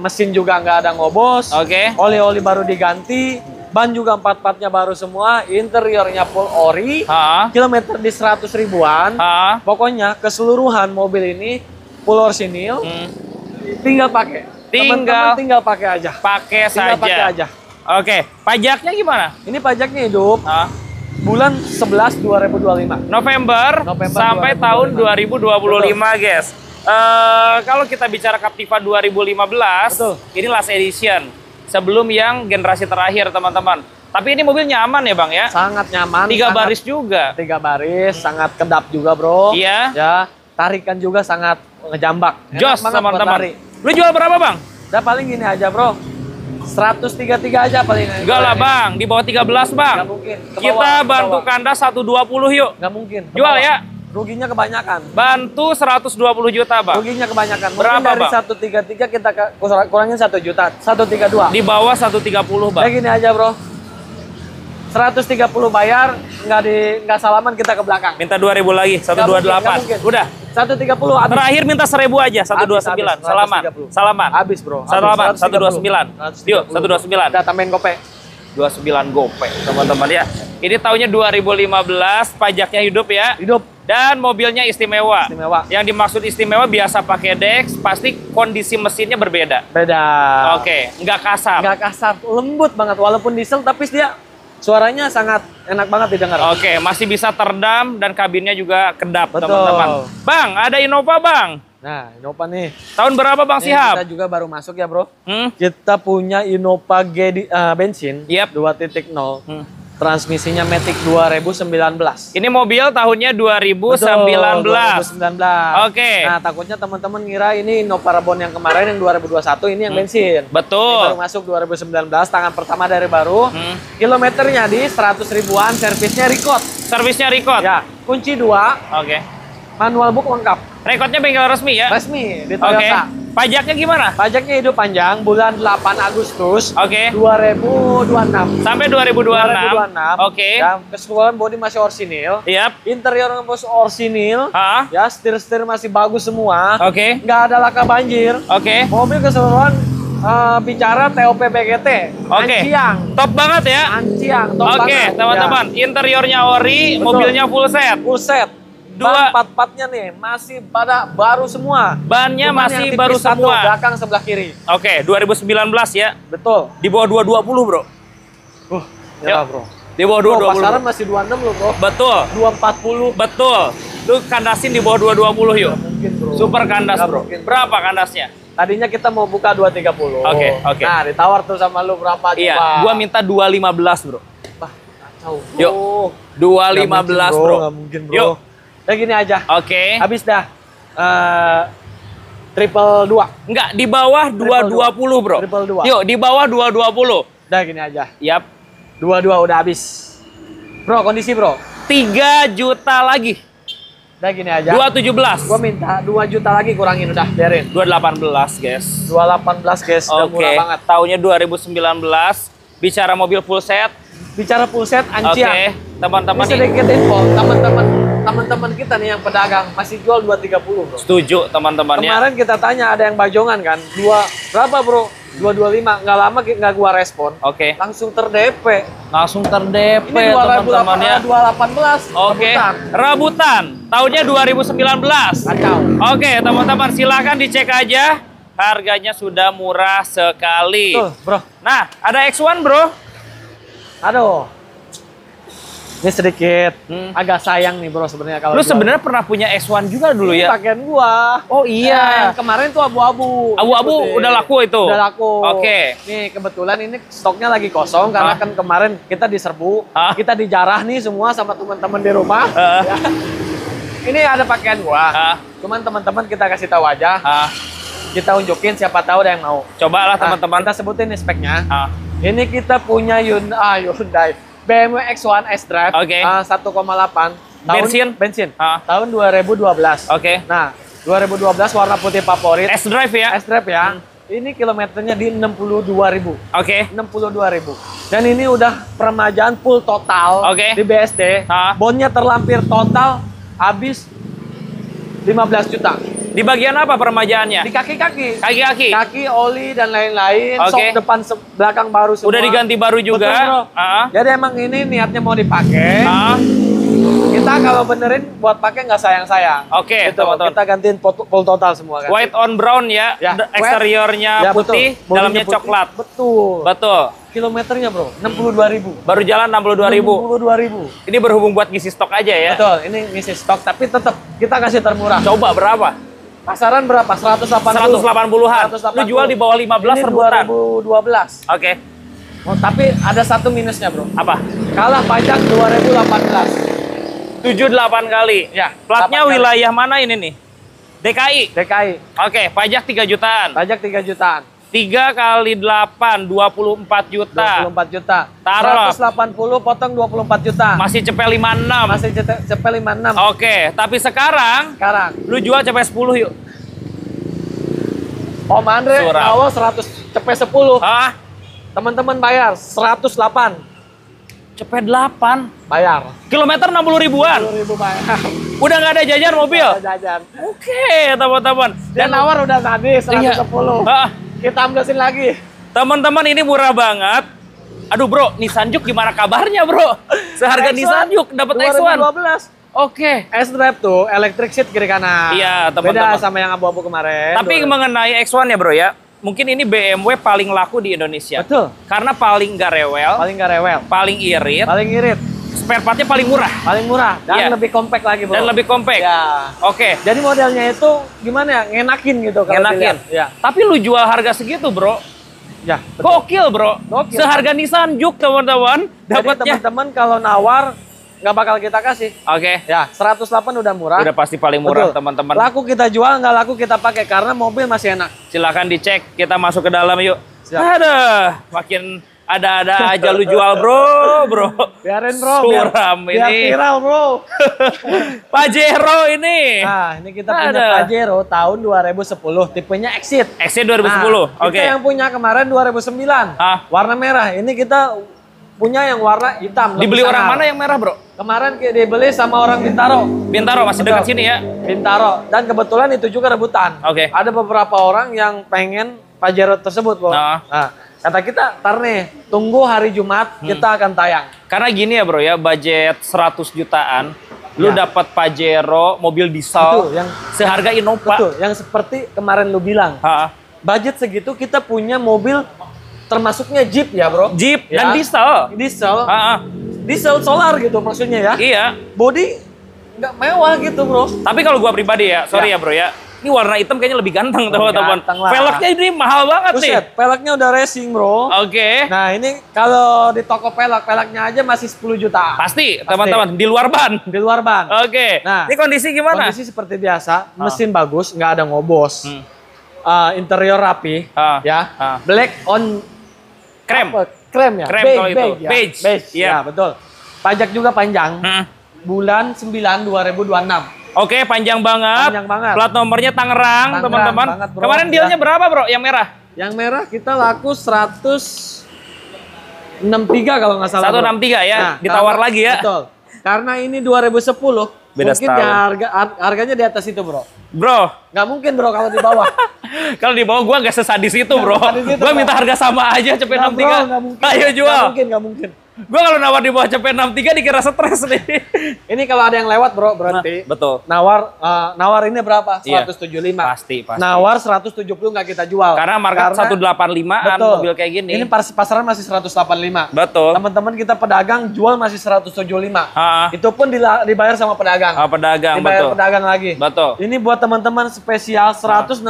mesin juga nggak ada ngobos. Oke. Oli-oli baru diganti, ban juga 4-4-nya baru semua, interiornya full ori, kilometer di 100 ribuan. Pokoknya keseluruhan mobil ini full orsinil, tinggal pakai. Teman-teman tinggal pakai aja. Pakai saja. Pakai aja. Oke, pajaknya gimana? Ini pajaknya hidup bulan 11 2025. November sampai 2025. tahun 2025, guys. Kalau kita bicara Captiva 2015, ini last edition. Sebelum yang generasi terakhir, teman-teman. Tapi ini mobil nyaman ya, Bang ya? Sangat nyaman. 3 baris juga. 3 baris, sangat kedap juga, Bro. Iya. Ya, tarikan juga sangat ngejambak. Jos, teman-teman. Lu jual berapa, Bang? Udah paling gini aja, Bro. 133 aja paling. Enggak lah Bang, di bawah 13 Bang. Nggak mungkin. Kita bantu Kandas 120 yuk. Nggak mungkin. Jual ya. Ruginya kebanyakan. Bantu 120 juta Bang. Ruginya kebanyakan. Berapa dari Bang? 133 kita kurangin 1 juta. 132. Di bawah 130 Bang. Kayak gini aja Bro. 130 bayar, nggak salaman kita ke belakang. Minta 2.000 lagi, 128. Udah. 130 habis. Terakhir minta 1.000 aja, 129. Salaman. Salaman. Habis, Bro. Salaman 129. Yuk, 129. Udah tambahin gope. 29 gope, teman-teman ya. Ini tahunnya 2015, pajaknya hidup ya. Hidup. Dan mobilnya istimewa. Istimewa. Yang dimaksud istimewa biasa pakai Dex, pasti kondisi mesinnya berbeda. Beda. Oke, nggak kasar. Nggak kasar, lembut banget. Walaupun diesel, tapi dia suaranya sangat enak banget didengar. Oke, masih bisa teredam dan kabinnya juga kedap, Betul. teman-teman. Bang, ada Innova Bang. Nah, Innova nih. Tahun berapa Bang Sihab? Kita juga baru masuk ya, Bro. Kita punya Innova G bensin. Yep. 2.0. Transmisinya Matic 2019. Ini mobil tahunnya 2019. Betul, 2019. Oke. Nah, takutnya teman-teman ngira ini Innova Rabon yang kemarin yang 2021 ini yang bensin. Betul. Ini baru masuk 2019, tangan pertama dari baru. Kilometernya di 100 ribuan, servisnya record. Servisnya record. Ya, kunci 2. Oke. Manual book lengkap. Rekodnya bengkel resmi ya? Resmi di Oke. Toyota. Pajaknya gimana? Pajaknya hidup panjang bulan 8 Agustus Oke. 2026. Sampai 2026. 2026. Oke. Dan keseluruhan body masih orsinil. Yap. Interior masih orsinil. Ah. Ya, setir-setir masih bagus semua. Oke. Nggak ada laka banjir. Oke. Mobil keseluruhan bicara TOP BGT. Oke. Anciang. Top banget ya? Anciang, top Oke, banget. teman-teman. Interiornya ori, Betul. mobilnya full set. Full set. Dua. Ban 4-4-nya nih masih pada baru semua. Bannya Cuman masih yang baru tipis satu, semua. belakang sebelah kiri. Oke, 2019 ya. Betul. Di bawah 220, Bro. Ya, Bro. Di bawah Bro, 220. pasaran masih 26 loh, Bro. Betul. 240. Betul. Lu kandasin di bawah 220 yuk. Mungkin, bro. Super kandas, Nggak bro. mungkin. Berapa kandasnya? Tadinya kita mau buka 230. Oke. Nah, ditawar tuh sama lu berapa? Iya, coba? gua minta 215, bro. Bah, kacau. Yuk. 215, bro. Nggak mungkin, bro. Yuk. Ya gini aja. Oke. Habis dah. Triple 2. Enggak, di bawah 220, bro. Triple 2. Yuk, di bawah 220. Udah gini aja. Yap. 22 udah habis. Bro, kondisi, bro. 3 juta lagi. Udah gini aja. 217. Gua minta 2 juta lagi kurangin udah, biarin. 218, guys. 218, guys. Udah Oke. murah banget. Tahunnya 2019. Bicara mobil full set. Bicara full set Oke, Ancian. teman-teman Ini sedikit info, teman-teman kita nih yang pedagang masih jual 230, bro. setuju teman-temannya. Kemarin kita tanya ada yang bajongan kan, berapa bro? 225, nggak lama nggak gua respon. Oke. Langsung ter-DP. Langsung ter-DP Ini teman-temannya. 218. Oke. Rebutan. Tahunnya 2019. Kacau. Oke, teman-teman silakan dicek aja. Harganya sudah murah sekali. Tuh, bro. Nah, ada X1, bro. Aduh. Ini sedikit agak sayang nih bro sebenarnya kalau Lu sebenarnya pernah punya X1 juga dulu ini ya? pakaian gua. Oh iya. Yang kemarin tuh abu-abu. Abu-abu Ikutin. udah laku itu? Udah laku. Oke. Nih kebetulan ini stoknya lagi kosong karena kan kemarin kita diserbu, kita dijarah nih semua sama teman-teman di rumah. Ya. Ini ada pakaian gua. Cuman teman-teman kita kasih tahu aja. Kita unjukin siapa tahu ada yang mau. Cobalah teman-teman. Kita sebutin nih speknya. Ini kita punya Hyundai BMW X1 S-Drive 1,8 bensin tahun 2012. Oke. Nah, 2012 warna putih favorit. S-Drive ya? S-Drive ya. Ini kilometernya di 62.000. Oke. 62.000. Dan ini udah peremajaan full total di BSD. Bonnya terlampir total habis 15 juta. Di bagian apa peremajaannya? Di kaki-kaki. Kaki-kaki. Kaki, oli dan lain-lain. Sok depan belakang baru semua. Udah diganti baru juga. Betul, bro. Jadi emang ini niatnya mau dipakai. Kita kalau benerin buat pakai nggak sayang-sayang. Oke, gitu. teman-teman. Kita gantiin full total semua kan. White on brown ya. Eksteriornya putih, betul. dalamnya Putih. coklat. Betul. Betul. Kilometernya bro, 62.000. Baru jalan 62.000. 62.000. Ini berhubung buat ngisi stok aja ya. Betul, ini ngisi stok tapi tetap kita kasih termurah. Coba berapa? Pasaran berapa? 180. 180-an. Lu jual di bawah 15 ini rebutan. 2012. Oke. Oh, tapi ada satu minusnya bro. Apa? Kalah pajak 2018. 78 kali. Ya. Platnya wilayah mana ini nih? DKI. DKI. Oke, pajak 3 jutaan. Pajak 3 jutaan. 3 kali 8, 24 juta. 24 juta. Taruh. 180 potong 24 juta. Masih cepet 56. Masih cepet 56. Oke, tapi sekarang lu jual cepet 10 yuk. Om Andre awal 100 cepet 10. Teman-teman bayar 108. Cepet 8. Bayar. Kilometer 60 ribuan. 60.000 bayar. Udah nggak ada jajan mobil. Jajan. Oke, teman-teman. Dan nawar udah tadi 110. Kita ambilin lagi. Teman-teman ini murah banget. Aduh bro, Nissan Juke gimana kabarnya bro? Seharga Nissan Juke dapat X1. 2012. Oke. S-Drive tuh electric seat kiri kanan. Iya, teman-teman. Beda sama yang abu-abu kemarin. Tapi mengenai X1 ya bro ya, mungkin ini BMW paling laku di Indonesia. Betul. Karena paling gak rewel. Paling gak rewel. Paling irit. Paling irit. Spare partnya paling murah. Paling murah. Dan lebih compact lagi bro. Dan lebih compact. Ya. Oke. Jadi modelnya itu gimana ya? Ngenakin gitu. Ngenakin. Ya. Tapi lu jual harga segitu bro. Ya. Gokil bro. Gokil. Seharga Nissan Juke teman-teman. Dapatnya. Teman-teman kalau nawar nggak bakal kita kasih. Oke. Ya, 108 udah murah. Udah pasti paling murah teman-teman. Laku kita jual, nggak laku kita pakai karena mobil masih enak. Silahkan dicek, kita masuk ke dalam yuk. Siap. Aduh, makin ada-ada aja lu jual bro. Biarin bro, suram biar ini. viral bro. Pajero ini. Nah, ini kita punya Pajero tahun 2010, tipenya Exit. Exit 2010, nah, oke. Kita yang punya kemarin 2009, warna merah. Ini kita punya yang warna hitam. Dibeli orang mana yang merah bro? Kemarin dibeli sama orang Bintaro. Bintaro masih dekat sini ya? Bintaro. Dan kebetulan itu juga rebutan. Oke. Ada beberapa orang yang pengen Pajero tersebut, bro. Nah, kata kita, ntar nih, tunggu hari Jumat kita akan tayang. Karena gini ya bro ya, budget 100 jutaan, lu dapat Pajero mobil diesel yang seharga Innova. Betul, yang seperti kemarin lu bilang. Budget segitu kita punya mobil termasuknya Jeep ya bro. Jeep ya. dan diesel. Diesel. Diesel solar gitu maksudnya ya. Iya. Body nggak mewah gitu bro. Tapi kalau gua pribadi ya, sorry ya bro ya, ini warna hitam kayaknya lebih ganteng teman-teman. Velgnya ini mahal banget nih. Velgnya udah racing bro. Oke. Nah ini kalau di toko velgnya aja masih 10 juta. Pasti teman-teman, di luar ban. Di luar ban. Oke. Nah ini kondisi gimana? Kondisi seperti biasa, mesin bagus, nggak ada ngobos. Interior rapi, ya. Black on krem. Krem ya? Krem kalau itu. Ya. Beige. Ya betul. Pajak juga panjang. Bulan 9 2026. Oke, panjang banget. Panjang banget. Plat nomornya Tangerang, teman-teman. Kemarin dealnya berapa, bro? Yang merah? Yang merah kita laku 163 kalau nggak salah. 163 ya, nah, ditawar lagi ya. Betul. Karena ini 2010, beda mungkin harganya di atas itu, bro. Bro, nggak mungkin bro kalau di bawah. Kalau di bawah gua nggak sesadis itu, bro. Gua minta harga sama aja CP63. Ayo jual. Nggak mungkin. Gua kalau nawar di bawah CP63 dikira stres nih. Ini kalau ada yang lewat bro berarti. Betul. Nawar ini berapa? 175. Pasti. Nawar 170 nggak kita jual. Karena market 185-an mobil kayak gini. Ini pasaran masih 185. Betul. Teman-teman kita pedagang jual masih 175. Itu pun dibayar sama pedagang. Pedagang, dibayar pedagang lagi. Betul. Ini buat teman-teman spesial 168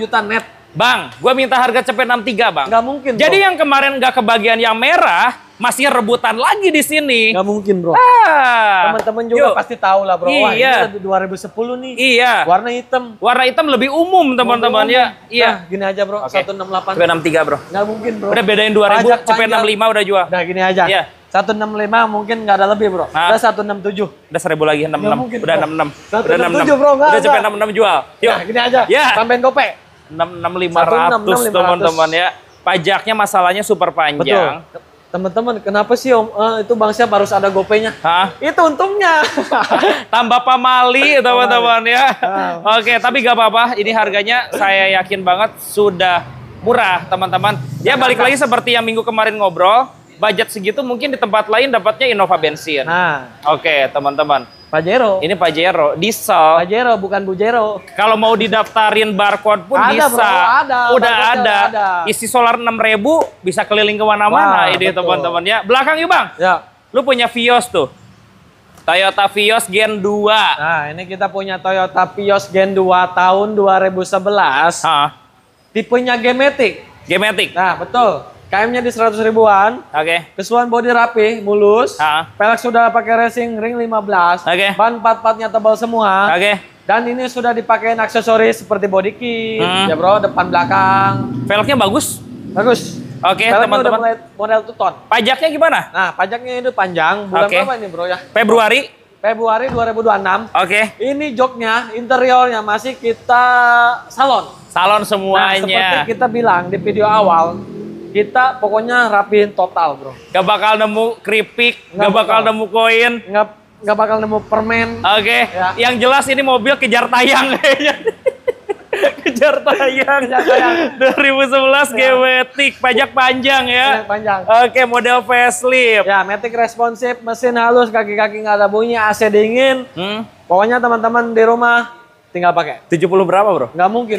juta net. Bang, gue minta harga CP63 bang. Nggak mungkin. Jadi bro, yang kemarin nggak kebagian yang merah, masih rebutan lagi di sini. Nggak mungkin bro. Teman-teman juga pasti tahu lah bro. Wah, iya. Ini 2010 nih. Iya. Warna hitam. Warna hitam lebih umum teman-teman ya. Iya. Nah, gini aja bro. 168. CP63 bro. Nggak mungkin bro. Udah bedain 2000, CP65 udah jual. Udah gini aja. Iya. 165 mungkin nggak ada lebih bro. Udah 167. Udah 1000 lagi 66. Udah 66. Udah 67 bro. Udah CP66 jual. Yuk. Nah, gini aja. Ya. Sampein gope. 6.500 teman-teman ya. Pajaknya masalahnya super panjang. Betul. Teman-teman, kenapa sih Om itu Bang Syah harus ada gopenya? Itu untungnya. Tambah pamali teman-teman ya. Oke, tapi gak apa-apa. Ini harganya saya yakin banget sudah murah teman-teman. Ya balik lagi seperti yang minggu kemarin ngobrol. Budget segitu mungkin di tempat lain dapatnya Innova bensin. Oke teman-teman. Pajero. Ini Pajero, diesel. Pajero bukan Bujero. Kalau mau didaftarin barcode pun ada, bisa. Bro, Udah ada. Isi solar 6.000 bisa keliling kemana-mana ini teman-teman ya. Belakang yuk bang. Ya. Lu punya Vios tuh. Toyota Vios Gen 2. Nah ini kita punya Toyota Vios Gen 2 tahun 2011. Tipenya G-Matic. G-Matic. Nah betul. KM-nya di 100 ribuan. Oke. Kesuan bodi rapi, mulus. Pelek sudah pakai racing ring 15. Oke. Ban 4-4-nya tebal semua. Oke. Dan ini sudah dipakai aksesoris seperti body kit, ya bro, depan belakang. Velgnya bagus. Bagus. Oke, teman-teman. Model 2 ton. Pajaknya gimana? Nah, pajaknya itu panjang. Bulan berapa ini bro ya? Februari 2026. Oke. Ini joknya, interiornya masih kita salon. Salon semuanya. Nah, seperti kita bilang di video awal, kita pokoknya rapiin total bro. Gak bakal nemu keripik, gak bakal nemu koin, gak bakal nemu permen. Oke. Ya. Yang jelas ini mobil kejar tayang kayaknya. Kejar tayang. 2011 G-Matic, pajak panjang ya. Panjang. Oke, model facelift. Ya, Matic responsif, mesin halus, kaki-kaki nggak ada bunyi, AC dingin. Pokoknya teman-teman di rumah tinggal pakai. 70 berapa bro? Nggak mungkin.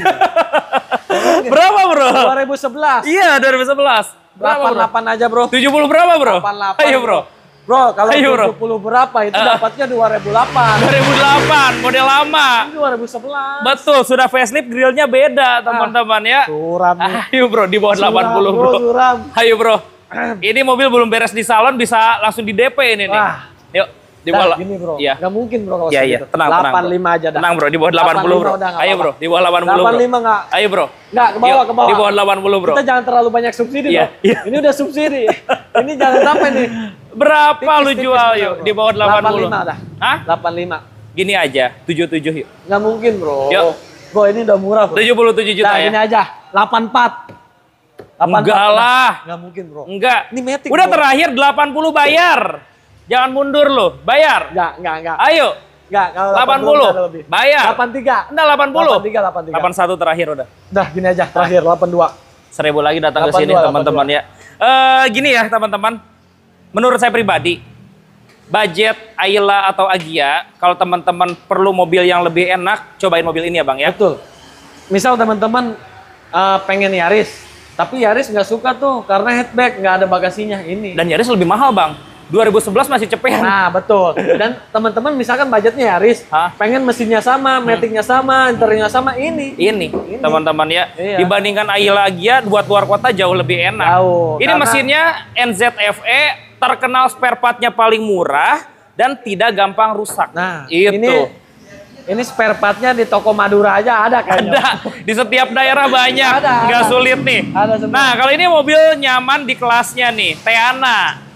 Berapa bro? 2011. Iya 2011. Berapa 88 aja bro. 70 berapa bro? 88. Ayo bro. Bro kalau 70 berapa itu dapatnya 2008. 2008 model lama. Ini 2011. Betul sudah facelift grillnya beda teman-teman ya. Suram. Ayo bro di bawah 80 bro. Suram. Ayo bro. Ini mobil belum beres di salon bisa langsung di DP ini nih. Yuk. Di bawah gini bro, ya. Gak mungkin bro kalau segitu. Tenang, 85 aja dah. Tenang bro, di bawah 80 bro. Ayo bro, di bawah 80 bro. 85 nggak? Ayo bro. Nggak, ke bawah, ke bawah. Di bawah 80 bro. Kita jangan terlalu banyak subsidi bro. Ini udah subsidi. Ini jangan sampai nih. Berapa lu jual yuk? Di bawah 80. 85 dah. Hah? 85. Gini aja, 77 yuk. Nggak mungkin bro. Yuk. Bro ini udah murah bro. 77 juta ya? Gini aja, 84. Enggak lah. Nggak mungkin bro. Enggak. Ini Matic udah bro. Terakhir 80 bayar. Jangan mundur lo, bayar. Enggak. Ayo. Enggak, kalau 80. Bayar. 83. Enggak 80. 83. 81 terakhir udah. Dah, gini aja, terakhir 82. 1000 lagi datang ke sini teman-teman ya. Gini ya teman-teman. Menurut saya pribadi, budget Ayla atau Agya, kalau teman-teman perlu mobil yang lebih enak, cobain mobil ini ya Bang ya. Betul. Misal teman-teman pengen Yaris, tapi Yaris nggak suka tuh karena hatchback, nggak ada bagasinya ini. Dan Yaris lebih mahal Bang. 2011 masih cepean. Nah, betul. Dan teman-teman misalkan budgetnya ya, Riz, pengen mesinnya sama, maticnya sama, interiornya sama, ini teman-teman ya. Iya. Dibandingkan Ayla Gia buat luar kota jauh lebih enak. Ini mesinnya NZFE, terkenal spare partnya paling murah dan tidak gampang rusak. Nah, ini spare partnya di toko Madura aja ada kayaknya. Ada, di setiap daerah banyak, nggak sulit nih. Nah, kalau ini mobil nyaman di kelasnya nih, Teana.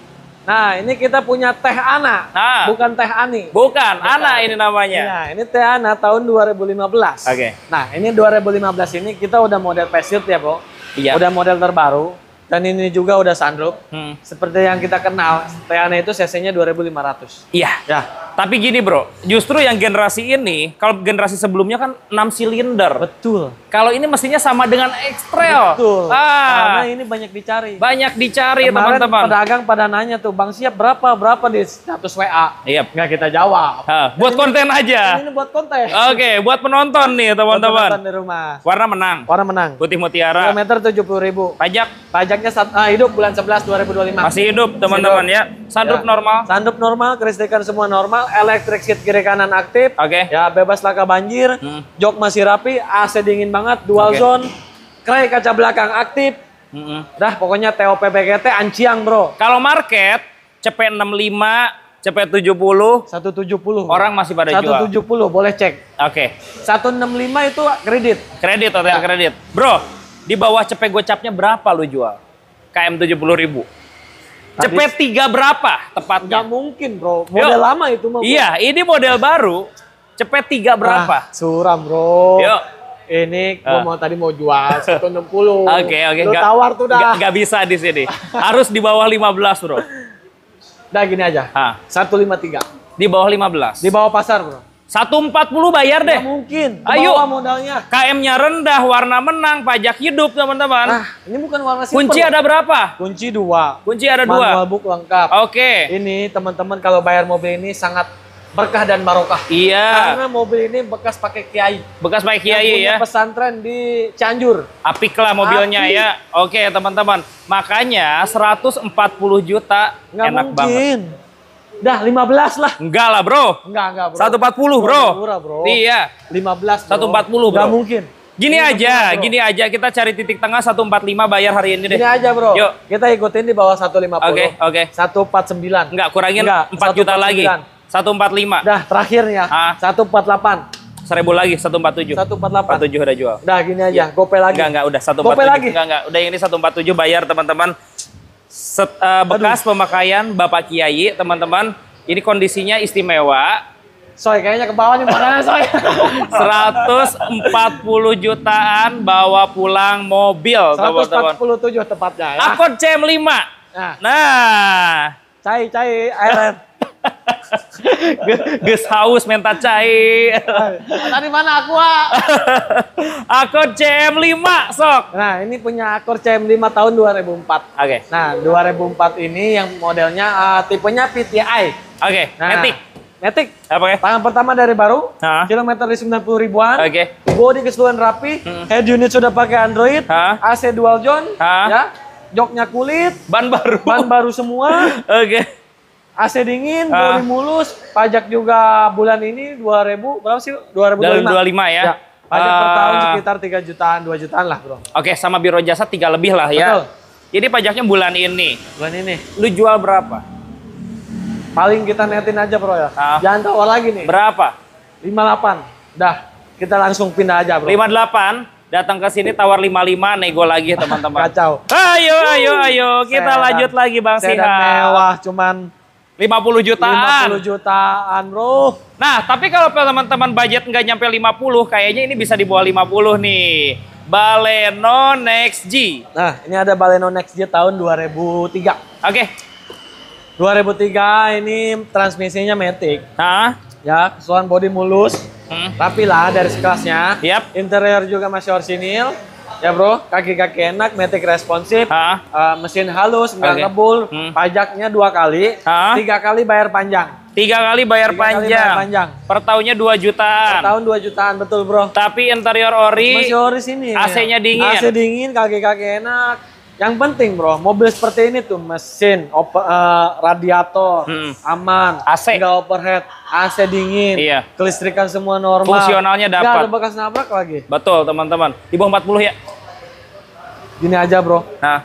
Nah, ini kita punya Teh Ana, bukan Teh Ani. Bukan, Ana ini namanya. Nah, ini Teh Ana tahun 2015. Oke. Nah, ini 2015 ini kita udah model facelift ya, Bro. Iya. Udah model terbaru. Dan ini juga udah sunroof. Seperti yang kita kenal, Teh Ana itu cc-nya 2500. Iya. Ya. Tapi gini bro, justru yang generasi ini, kalau generasi sebelumnya kan 6 silinder. Betul. Kalau ini mesinnya sama dengan X-Trail. Betul. Karena ini banyak dicari. Banyak dicari teman-teman. Pedagang pada nanya tuh, Bang Siap berapa di status WA. Iya. Nggak kita jawab. Buat konten aja. Ini buat konten. Oke, buat penonton nih teman-teman. Penonton di rumah. Warna menang. Warna menang. Putih mutiara. Kilometer 70.000. Pajaknya hidup bulan 11 2025. Masih hidup teman-teman ya. Sunroof normal. Sunroof normal, kelistrikan semua normal, electric seat kiri kanan aktif. Oke. Ya bebas laka banjir. Jok masih rapi, AC dingin banget, dual zone. Kray kaca belakang aktif. Dah pokoknya TOP PGT anciang bro. Kalau market CP65, CP70, 170. Orang masih pada jual. 170 boleh cek. Oke. 165 itu kredit. Kredit hotel kredit. Bro, di bawah CP gocapnya berapa lu jual? KM 70.000. CP3 berapa tepatnya? Nggak mungkin bro, model lama itu mah. Iya, ini model baru. CP3 berapa? Suram bro. Yuk. Ini gua tadi mau jual 160. Oke. Lu tawar tuh dah. Nggak bisa di sini. Harus di bawah 15 bro. Udah gini aja. 153. Di bawah 15. Di bawah pasar bro. 140 bayar deh. Nggak mungkin. Ayo. Bawah modalnya. KM-nya rendah, warna menang, pajak hidup teman-teman. Ini bukan warna silver. Kunci ada berapa? Kunci 2. Kunci ada 2. Manual book lengkap. Oke. Ini teman-teman kalau bayar mobil ini sangat berkah dan barokah. Iya. Karena mobil ini bekas pakai Kiai. Bekas pakai Kiai ya. Pesantren di Cianjur. Apik lah mobilnya ya. Oke teman-teman. Makanya 140 juta nggak enak mungkin. banget. Dah 15 lah. Enggak lah bro. Enggak bro. 140 bro. Murah bro. Iya. 15 bro. 140 bro. Nggak mungkin. Gini aja kita cari titik tengah 145 bayar hari ini deh. Gini aja bro. Yuk. Kita ikutin di bawah 150. Oke. 149. Enggak, kurangin 4 juta lagi. 145. Dah terakhirnya 148. 1000 lagi 147. 148. 47 udah jual. Dah gini aja, GoPay lagi. Enggak, udah 147. GoPay lagi. Enggak. Udah yang ini 147 bayar teman-teman. Bekas pemakaian Bapak Kiai, teman-teman. Ini kondisinya istimewa. Soy, kayaknya ke bawah nih modalnya Soy. 140 jutaan bawa pulang mobil, teman-teman. 147 tepatnya ya. Accord CM5. Nah. Cai air. Ges haus minta cai. Tadi mana Aqua? Accord CM5 sok. Nah, ini punya Accord CM5 tahun 2004. Oke. Nah, 2004 ini yang modelnya tipenya PTI. Oke. Matic. Apa ya? Tangan pertama dari baru. Kilometer di 90 ribuan. Oke. Bodi keseluruhan rapi. Head unit sudah pakai Android. AC dual zone. Ya. Joknya kulit. Ban baru semua. Oke. AC dingin, bodi mulus. Pajak juga bulan ini 2000 berapa sih? 2025 ya. Pajak per tahun sekitar 3 jutaan, 2 jutaan lah, bro. Oke, sama biro jasa 3 lebih lah ya. Betul. Jadi pajaknya bulan ini. Bulan ini. Lu jual berapa? Paling kita netin aja, bro ya. Jangan tawar lagi nih. Berapa? 58. Dah, kita langsung pindah aja, bro. 58. Datang ke sini tawar 55, nego lagi teman-teman. Kacau. Ayo. Kita lanjut lagi Bang Siha. Sedan mewah cuman 50 jutaan. 50 jutaan, bro. Nah, tapi kalau teman-teman budget nggak nyampe 50, kayaknya ini bisa di bawah 50 nih. Baleno Next G. Nah, ini ada Baleno Next G tahun 2003. Oke. 2003 ini transmisinya Matic. Ya, keseluruhan bodi mulus. Rapi lah dari sekelasnya. Interior juga masih orsinil. Ya bro, kaki-kaki enak, Matic responsif, mesin halus, nggak ngebul, pajaknya 2 kali, 3 kali bayar panjang. 3 kali bayar panjang. Per tahunnya 2 jutaan. Per tahun 2 jutaan, betul bro. Tapi interior ori. Masih ori sini. AC-nya dingin. AC dingin, kaki-kaki enak. Yang penting bro, mobil seperti ini tuh mesin, radiator, aman, AC, nggak overhead, AC dingin, kelistrikan semua normal. Fungsionalnya dapat. Nggak ada bekas nabrak lagi. Betul teman-teman. Di bawah 40 ya? Gini aja bro. Nah.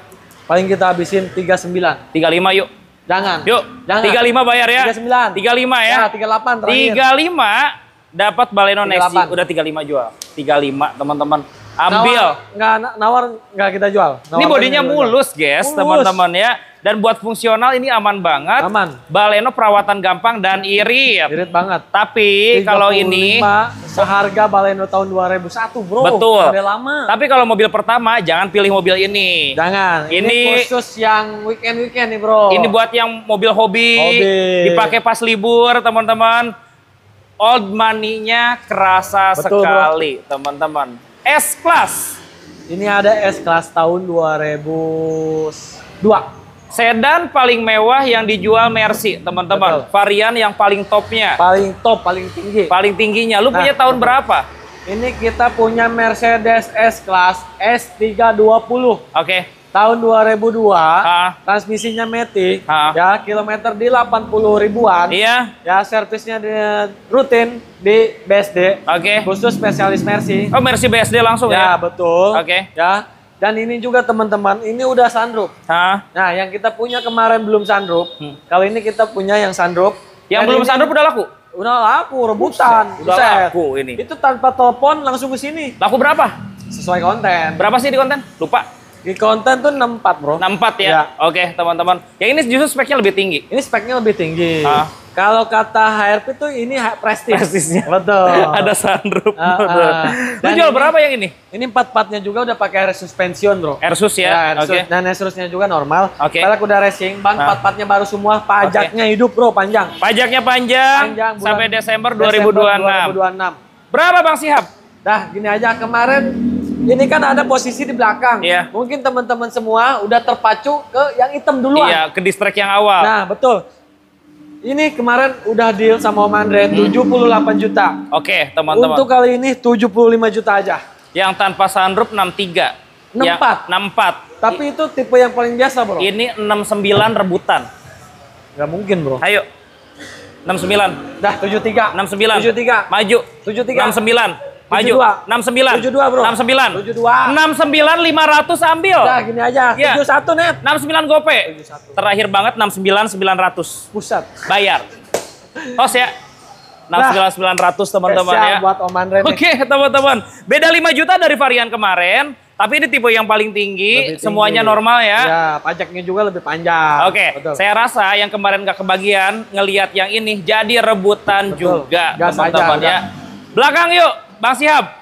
Paling kita habisin 39. 35 yuk. Jangan. Yuk. Jangan. 35 bayar ya. 39. 35 ya. Ya 38 terakhir. 35 dapat Baleno Next G. Udah 35 jual. 35 teman-teman. Ambil. Nawar nggak kita jual. Ini bodinya mulus guys teman-teman ya. Dan buat fungsional ini aman banget. Aman. Baleno perawatan gampang dan irit. Irit banget. Tapi kalau ini seharga Baleno tahun 2001 bro. Betul. Udah lama. Tapi kalau mobil pertama jangan pilih mobil ini. Jangan. Ini khusus yang weekend nih bro. Ini buat yang mobil hobi. Dipakai pas libur teman-teman. Old money-nya kerasa sekali teman-teman. S-Class. Ini ada S-Class tahun 2002. Sedan paling mewah yang dijual Mercy, teman-teman. Varian yang paling topnya. Paling top, paling tinggi. Paling tingginya. Lu punya tahun berapa? Ini kita punya Mercedes S-Class S320. Oke. Tahun 2002. Transmisinya Matic. Ya, kilometer di 80 ribuan. Iya. Ya, servisnya rutin di BSD. Oke. Khusus spesialis Mercy. Oh, Mercy BSD langsung ya? Ya, betul. Oke. Ya. Dan ini juga teman-teman, ini udah sunroof. Nah, yang kita punya kemarin belum sunroof. Kali ini kita punya yang sunroof. Yang belum sunroof udah laku? Udah laku, rebutan. Udah laku ini. Itu tanpa telepon langsung ke sini. Laku berapa? Sesuai konten. Berapa sih di konten? Lupa. Di konten tuh 64 bro. 64 ya? Oke teman-teman. Yang ini justru speknya lebih tinggi. Ini speknya lebih tinggi. Kalau kata HRP tuh ini prestige. Prestisnya. Betul. Ada sunroof. Lu jual berapa yang ini? Ini 44-nya juga udah pakai air suspension bro. Air sus ya? Oke. Dan air susnya juga normal. Oke. Pelek udah racing. Ban 44-nya baru semua. Pajaknya hidup bro, panjang. Pajaknya panjang sampai Desember 2026. Berapa Bang Sihab? Dah gini aja, kemarin ini kan ada posisi di belakang. Iya. Mungkin teman-teman semua udah terpacu ke yang hitam duluan. Iya, ke distrek yang awal. Nah, betul. Ini kemarin udah deal sama Om Andre 78 juta. Oke, teman-teman. Untuk kali ini 75 juta aja. Yang tanpa sunroof 63. 64. 64. Tapi itu tipe yang paling biasa, bro. Ini 69 rebutan. Gak mungkin, bro. Ayo. 69. Dah, 73. 69. 73. Maju. 73. 69. Maju. 69. 72, bro. 69. 72. 69 500 ambil. Nah, gini aja. Ya. 71 net. 69 gope. 71. Terakhir banget 69 900. Pusat. Bayar. Tos ya. 69 900 teman-teman ya. Buat Om Andre nih. Oke, teman-teman. Beda 5 juta dari varian kemarin. Tapi ini tipe yang paling tinggi, semuanya normal ya. Ya, pajaknya juga lebih panjang. Oke, saya rasa yang kemarin gak kebagian ngelihat yang ini jadi rebutan juga, teman-teman ya. Belakang yuk, Bang Sihab.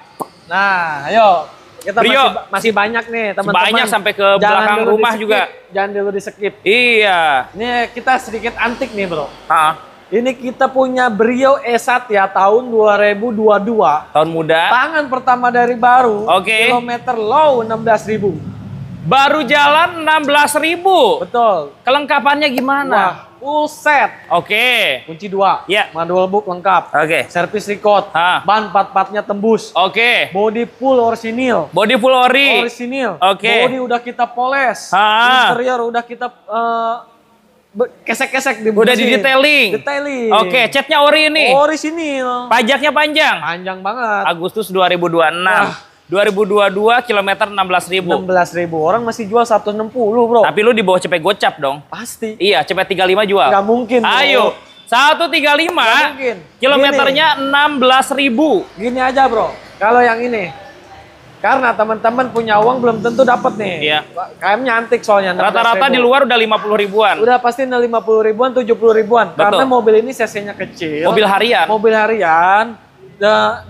Nah, ayo. Kita masih banyak nih, teman-teman. Banyak sampai ke belakang rumah juga. Jangan dulu di skip. Iya. Ini kita sedikit antik nih, bro. Ini kita punya Brio E-Sat ya, tahun 2022. Tahun muda. Tangan pertama dari baru. Oke. Kilometer low 16.000. Baru jalan 16.000. Betul. Kelengkapannya gimana? Wah, full set. Oke. Kunci 2. Iya. Manual book lengkap. Oke. Servis record. Ban 44-nya tembus. Oke. Body full orisinil. Body full ori. Orisinil. Oke. Body udah kita poles. Interior udah kita kesek-kesek di udah di detailing. Oke, catnya ori ini. Orisinil. Pajaknya panjang. Panjang banget. Agustus 2026. 2022 kilometer 16.000. 16.000. Orang masih jual 160, bro. Tapi lu di bawah cepet gocap dong. Pasti. Iya, cepet 35 jual. Gak mungkin, bro. Ayo. 135. Gak mungkin. Kilometernya 16.000. Gini aja, bro. Kalau yang ini. Karena teman-teman punya uang belum tentu dapat nih. Iya. KM-nya antik soalnya. Rata-rata di luar udah 50 ribuan. Udah pasti 50 ribuan, 70 ribuan. Betul. Karena mobil ini cc-nya kecil. Mobil harian. Mobil harian.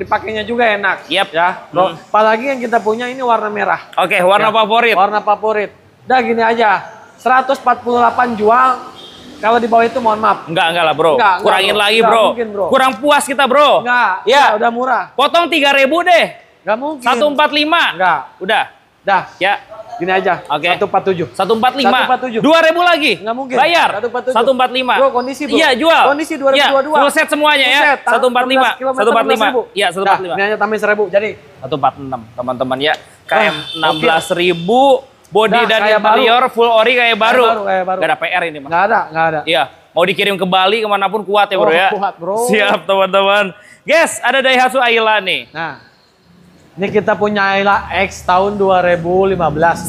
Dipakainya juga enak. Yep. Ya, bro. Apalagi yang kita punya ini warna merah. Oke, warna favorit. Warna favorit. Udah gini aja. 148 jual. Kalau di bawah itu mohon maaf. Enggak lah bro. Kurangin bro. lagi bro. Mungkin, bro. Kurang puas kita bro. Enggak. Ya. Udah murah. Potong 3.000 deh. Gak mungkin. 145. Enggak. Udah. Dah. Ya. Gini aja. Oke. 147. 145. 2.000 lagi. Enggak mungkin. Bayar. 147. 145. Bro, kondisi bro. Iya, jual. Kondisi 2022. Ya, full set semuanya ya. 145. 145. Iya, 145. Ini hanya tambahin 1.000. Jadi 146 teman-teman ya. KM 16.000. body dan interior full ori kayak baru. Kayak baru. Gak ada PR ini, Bang. Nggak ada. Iya, mau dikirim ke Bali kemanapun kuat ya, Bro ya. Kuat, Bro. Siap, teman-teman. Guys, ada Daihatsu Ayla nih. Nah, ini kita punya Ayla X tahun 2015.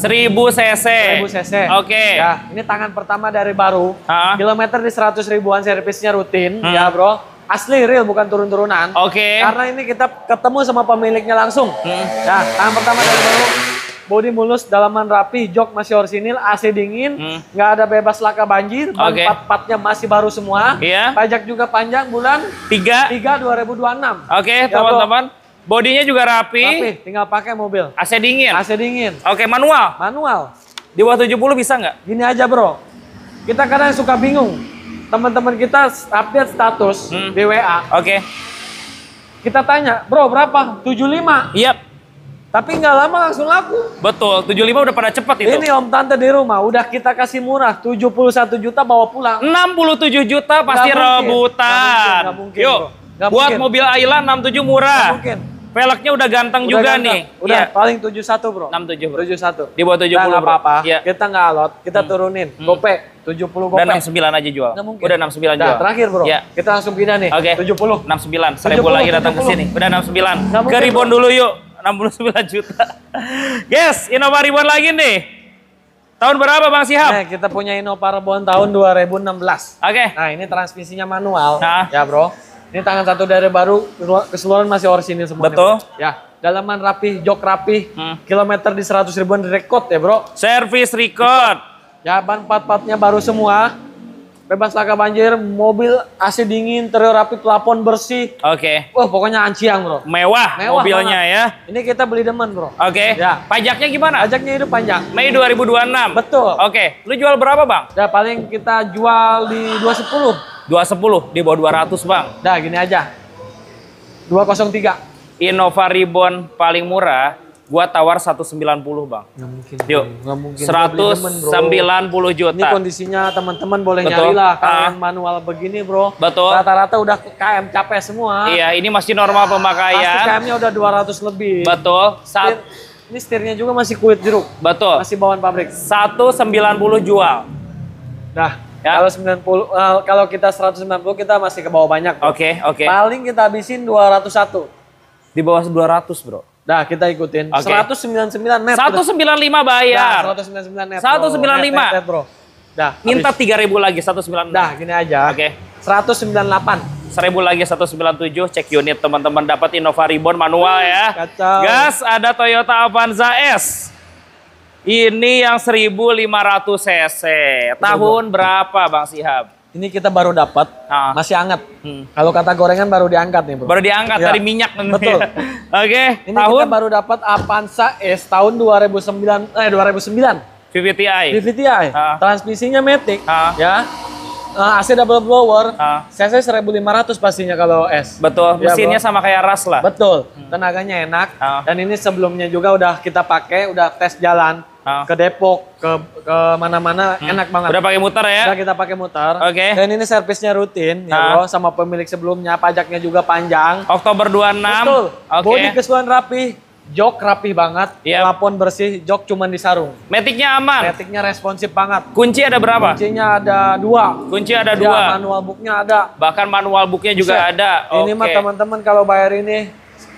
1000 cc. 1000 cc. Oke. Ya, ini tangan pertama dari baru. Kilometer di 100 ribuan, servisnya rutin, ya bro. Asli real, bukan turun-turunan. Oke. Karena ini kita ketemu sama pemiliknya langsung. Ya, tangan pertama dari baru. Bodi mulus, dalaman rapi, jok masih orisinil, AC dingin, nggak ada bebas laka banjir, ban part-partnya masih baru semua. Iya. Pajak juga panjang, bulan 3 2026. Oke, teman-teman. Bodinya juga rapi. Tinggal pakai mobil. AC dingin. AC dingin. Oke, manual. Manual. Di bawah 70 bisa nggak? Gini aja bro, kita kadang suka bingung. Teman-teman kita update status di WA. Oke. Kita tanya, bro berapa? 75. Yap. Tapi nggak lama langsung laku. Betul, 75 udah pada cepet itu. Ini om tante di rumah, udah kita kasih murah, 71 juta bawa pulang. 67 juta pasti rebutan. Nggak mungkin, yuk, buat mobil Ayla 67 murah. Nggak mungkin. Velgnya udah ganteng juga ganteng. nih. Udah paling 71 bro. 67 bro. 71. Di bawah 70 nah, bro. apa-apa. Ya. Kita nggak alot, kita turunin. Gope, 70 gope. Udah 69 aja jual. Nggak mungkin. Udah 69 jual. Terakhir bro. Ya. Kita langsung pindah nih. Oke. 70. 69. 1000 lagi datang ke sini. Udah 69. Ke Ribbon dulu yuk. 69 juta. Guys, Innova Ribbon lagi nih. Tahun berapa Bang Syihab? Nah, kita punya Innova Ribbon tahun 2016. Oke. Nah, ini transmisinya manual. Ya, bro. Ini tangan satu dari baru, keseluruhan masih orisinil semua. Betul. Ya, dalaman rapi, jok rapi. Kilometer di 100 ribuan record ya, bro. Service record. Ya, ban part-partnya baru semua. Bebas laka banjir, mobil AC dingin, interior rapi, plafon bersih. Oke. Wah, pokoknya anciang, bro. Mewah mobilnya banget. ya. Ini kita beli demen, bro. Oke. Ya. Pajaknya gimana? Pajaknya itu panjang. Mei 2026. Betul. Oke. Lu jual berapa, Bang? Ya, paling kita jual di 210. 210 di bawah 200, Bang. Dah, gini aja. 203. Innova Ribbon paling murah, gua tawar 190, Bang. Nggak mungkin. Yuk. Nggak mungkin. 190 juta. Ini kondisinya teman-teman boleh Betul. nyari lah. Kalian manual begini, bro. Betul. Rata-rata udah KM capek semua. Iya, ini masih normal Pasti pemakaian. KM-nya udah 200 lebih. Betul. Ini setirnya juga masih kulit jeruk. Betul. Masih bawaan pabrik. 190 jual. Dah. Ya. Kalau 90, kalau kita 190 kita masih ke bawah banyak. Oke. Paling kita habisin 201. Di bawah 200, bro. Dah, kita ikutin. 199 net. 195 bayar. Dah, 199 net. 195. Net, bro. Dah. Minta 3.000 lagi 196. Dah, gini aja. Oke. 198. 1000 lagi 197, cek unit teman-teman, dapat Innova Ribbon manual ya. Kacau. Gas, ada Toyota Avanza S. Ini yang 1500 cc. Tahun berapa Bang Syihab? Ini kita baru dapat, masih hangat. Kalau kata gorengan baru diangkat nih, bro. Baru diangkat ya. dari minyak. Betul. Oke. Ini tahun kita baru dapat Avanza S tahun 2009. VVTi. Transmisinya Matic. Ya. AC double blower, cc 1500 pastinya kalau S. Betul, mesinnya sama kayak Ras lah. Betul, tenaganya enak. Dan ini sebelumnya juga udah kita pakai, udah tes jalan ke Depok, ke mana-mana, enak banget. Udah pakai muter ya? Udah kita pakai muter. Oke. Dan ini servisnya rutin, ya bro, sama pemilik sebelumnya, pajaknya juga panjang. Oktober 26. Betul. Bodi keseluruhan rapi. Jok rapi banget, plafon bersih, jok cuman disarung. Maticnya aman. Maticnya responsif banget. Kunci ada berapa? Kuncinya ada 2. Kunci ada 2. Ya, manual booknya ada. Bahkan manual booknya juga ada. Ini mah teman-teman kalau bayar ini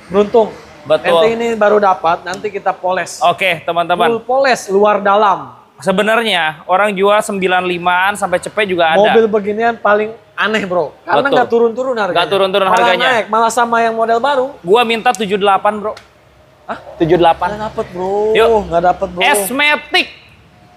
beruntung. Betul. Nanti ini baru dapat, nanti kita poles. Oke, teman-teman. Full poles luar dalam. Sebenarnya orang jual 95-an sampai cepet juga ada. Mobil beginian paling aneh, bro. Karena nggak turun-turun harganya. Nggak turun-turun harganya. Naik, malah sama yang model baru. Gua minta 78, bro. Hah? 78. Nggak dapet, bro. Yuk. Nggak dapet, bro. S-Matic.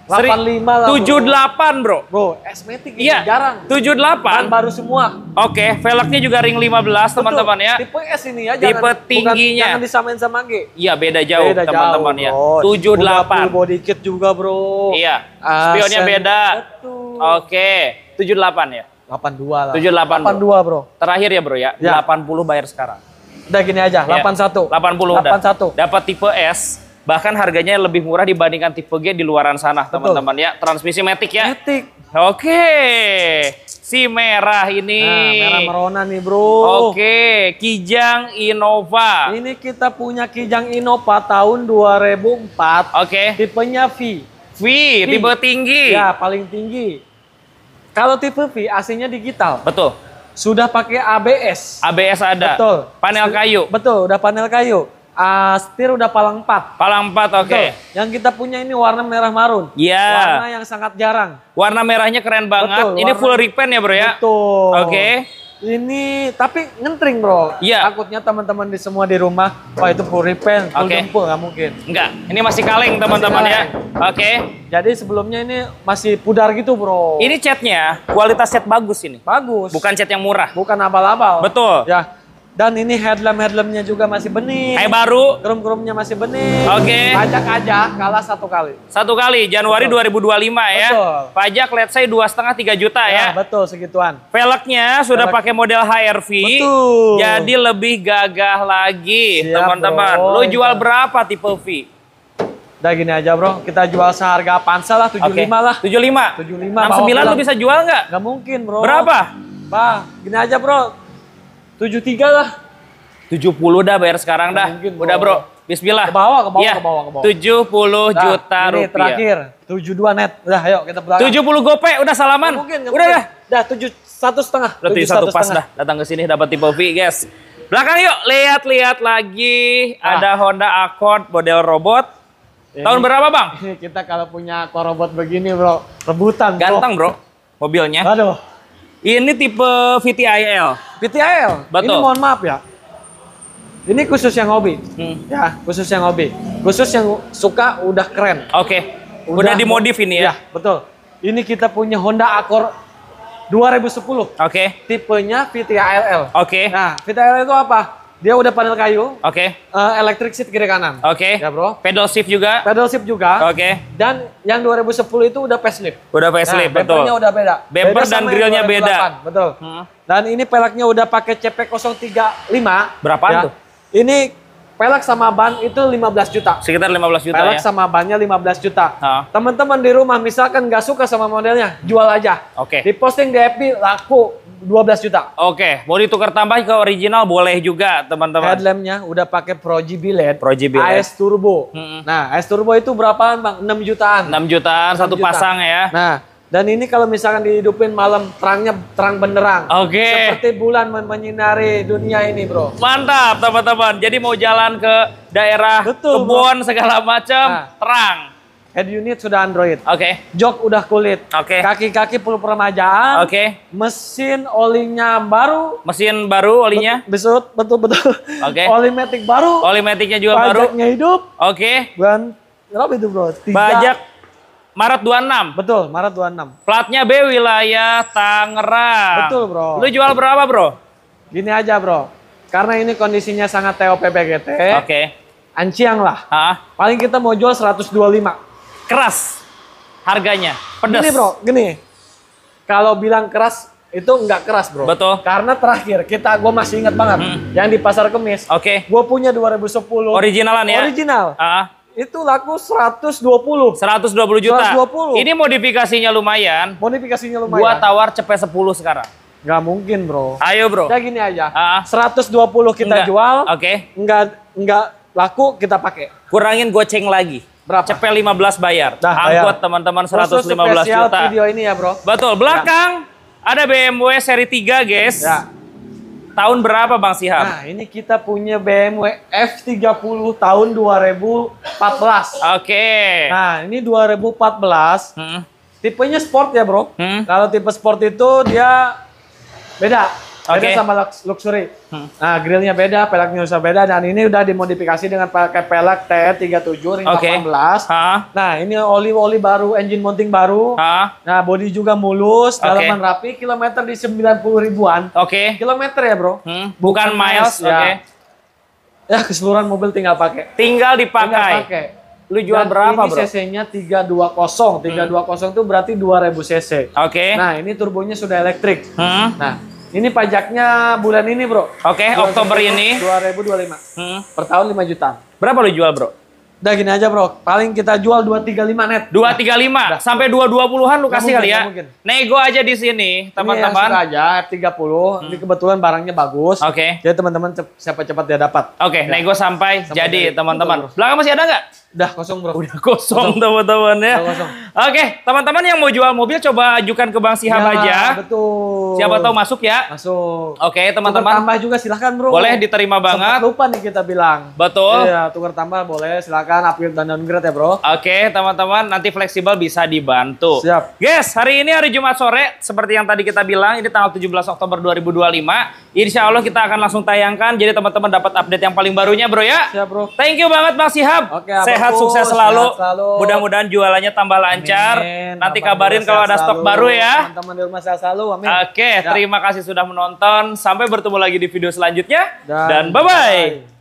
85 lah, 78, bro. Bro, S-Matic ini iya, jarang. 78. Ban baru semua. Oke, velgnya juga ring 15, teman-teman ya. Tipe S ini ya, tipe tingginya. Jangan disamain sama G. Iya, beda jauh, teman-teman ya. 78. Body kit juga, bro. Iya, spionnya beda. Betul. Oke, 78 ya. 82 lah. 78. 82, bro. Terakhir ya, bro ya. 80 bayar sekarang. Udah gini aja, 81. 80 udah. 81. Dapat tipe S, bahkan harganya lebih murah dibandingkan tipe G di luaran sana, teman-teman ya. Transmisi Matic ya. Matic. Oke. Si merah ini. Nah, merah merona nih, bro. Oke, Kijang Innova. Ini kita punya Kijang Innova tahun 2004. Oke. Tipenya V. V, tipe tinggi. Ya, paling tinggi. Kalau tipe V, AC-nya digital. Betul. Sudah pakai ABS. ABS ada. Betul. Panel kayu. Betul, udah panel kayu. Setir udah palang 4. Palang 4, oke. Yang kita punya ini warna merah marun. Iya. Warna yang sangat jarang. Warna merahnya keren banget. Betul, ini full repaint ya bro ya? Betul. Oke. Ini tapi ngentring bro. Iya. Takutnya teman-teman di semua di rumah, wah itu full repaint, full gempul, nggak mungkin. Enggak, ini masih kaleng teman-teman ya. Oke. Jadi sebelumnya ini masih pudar gitu bro. Ini catnya, kualitas cat bagus ini. Bagus. Bukan cat yang murah. Bukan abal-abal. Betul. Ya. Dan ini headlamp-headlampnya juga masih bening. Kayak baru. Krum-krumnya masih bening. Oke. Pajak aja kalah 1 kali. 1 kali, Januari Betul. 2025 ya. Betul. Pajak let's say 2,5-3 juta ya. Betul, segituan. Velgnya sudah pakai model HRV. Betul. Jadi lebih gagah lagi Siap, teman-teman. bro. Lo jual berapa tipe V? Udah gini aja bro, kita jual seharga Avanza lah, 75 lah. 75? 75. 69 lo bisa jual nggak? Nggak mungkin bro. Berapa? Bah, gini aja bro. 73 lah. 70 dah bayar sekarang dah. Mungkin, bro. Udah bro, bismillah. Ke bawah, Iya, ke bawah. 70 Nah, juta ini rupiah. terakhir, 72 net. Udah, ayo kita pulang. 70 gope, udah salaman. Nggak mungkin. Udah dah. Dah, 1,5. Berarti 1 pas dah datang ke sini dapat tipe V, guys. Belakang yuk, lihat-lihat lagi. Ada Honda Accord model robot. Tahun berapa, Bang? Ini kita kalau punya korobot begini, bro, rebutan. Bro. Ganteng, bro, mobilnya. Aduh. Ini tipe VTIL. VTIL. Betul. Ini mohon maaf ya. Ini khusus yang hobi. Ya, khusus yang hobi. Khusus yang suka udah keren. Oke. Udah dimodif ini ya? Ya, betul. Ini kita punya Honda Accord 2010. Oke. Tipenya VTIL. Oke. Nah, VTIL itu apa? Dia udah panel kayu, Oke. electric seat kiri kanan. Oke. Ya, bro. Pedal shift juga. Pedal shift juga. Oke. Dan yang 2010 itu udah facelift. Udah facelift, Nah, betul. bempernya udah beda. Bemper Beda dan sama yang grillnya beda. 2008, betul. Dan ini peleknya udah pakai CP035. Berapaan ya. tuh? Ini pelek sama ban itu 15 juta. Sekitar 15 juta Pelek ya? sama bannya 15 juta. Ha. Teman-teman di rumah misalkan nggak suka sama modelnya, jual aja. Oke. Diposting di FB laku 12 juta. Oke, mau ditukar tambah ke original boleh juga teman-teman. Headlampnya udah pakai Pro GB LED. Pro GB LED. AS Turbo. Nah, AS Turbo itu berapaan bang? 6 jutaan. 6 jutaan 6 satu juta. pasang ya. Nah, dan ini kalau misalkan dihidupin malam terangnya terang benderang. Oke. Seperti bulan menyinari dunia ini, bro. Mantap teman-teman. Jadi mau jalan ke daerah Betul, kebun segala macam Nah. terang. Head unit sudah Android. Oke. Jok udah kulit. Oke. Kaki-kaki full peremajaan. Oke. Mesin olinya baru. Mesin baru olinya. Betul. Oke. Oli matic baru. Oli maticnya juga baru. Pajaknya hidup. Oke. Dan berapa itu bro? Pajak Maret 26. Betul, Maret 26. Platnya B wilayah Tangerang. Betul bro. Lu jual berapa bro? Gini aja bro. Karena ini kondisinya sangat TOP PGT. Oke. Anciang lah. Hah? Paling kita mau jual 125. Keras harganya. Pedas. Gini bro, gini. Kalau bilang keras itu nggak keras bro. Betul. Karena terakhir gue masih ingat banget yang di Pasar Kemis. Oke. Gue punya 2010. Originalan ya? Original. Itu laku 120. 120 juta. 120. Ini modifikasinya lumayan. Modifikasinya lumayan. Gua tawar cepet 10 sekarang. Nggak mungkin bro. Ayo bro. Ya gini aja. 120 kita Enggak. jual. Oke. Nggak laku kita pakai. Kurangin goceng lagi. Berapa? Cepet 15 bayar. Dah, Angkot bayar. teman-teman Khusus 115 spesial juta. video ini ya bro. Betul. Belakang ada BMW seri 3 guys. Ya. Tahun berapa Bang Siham? Nah ini kita punya BMW F30 tahun 2014. Oke. Nah ini 2014. Tipenya sport ya bro. Kalau tipe sport itu dia beda. Beda Oke. sama luxury. Nah grillnya beda, peleknya bisa beda. Dan ini udah dimodifikasi dengan pakai pelek TR37 ring 18. Nah ini oli baru, engine mounting baru. Nah bodi juga mulus, dalaman rapi. Kilometer di 90 ribuan. Oke. Kilometer ya bro. Bukan miles. ya. Oke. Ya keseluruhan mobil tinggal pakai. Tinggal dipakai. Lu jual Dan berapa ini bro? cc-nya 320. 320 itu berarti 2000 cc. Oke. Nah ini turbonya sudah elektrik. Nah. Ini pajaknya bulan ini bro. Oke, Oktober ini. 2025. Per tahun 5 juta. Berapa lu jual bro? Udah gini aja bro. Paling kita jual 235 net. 235 sampai 220-an lu kasih kali ya. Mungkin. Nego aja di sini, teman-teman. Ini yang suka aja F30. Ini kebetulan barangnya bagus. Oke. Jadi teman-teman cepat-cepat dia dapat. Oke, nego sampai jadi teman-teman. Belakang masih ada nggak? Udah kosong bro. Udah kosong teman-teman ya. Oke, teman-teman yang mau jual mobil coba ajukan ke Bang Sihab aja. Betul. Siapa tahu masuk ya. Masuk. Oke, teman-teman. Tukar tambah juga silahkan bro. Boleh diterima banget. Sempat lupa nih kita bilang. Betul. Iya, tukar tambah boleh. Silahkan upgrade dan downgrade ya bro. Oke, teman-teman. Nanti fleksibel bisa dibantu. Siap. Guys, hari ini hari Jumat sore. Seperti yang tadi kita bilang, ini tanggal 17 Oktober 2025. Insya Allah kita akan langsung tayangkan. Jadi teman-teman dapat update yang paling barunya bro ya. Siap bro. Thank you banget Bang Sihab. Oke, sehat, sukses selalu. Mudah-mudahan jualannya tambah lancar. Amin. Nanti kabarin kalau ada stok baru ya. Teman-teman di rumah sehat selalu. Amin. Oke, terima kasih sudah menonton. Sampai bertemu lagi di video selanjutnya. Dan bye-bye.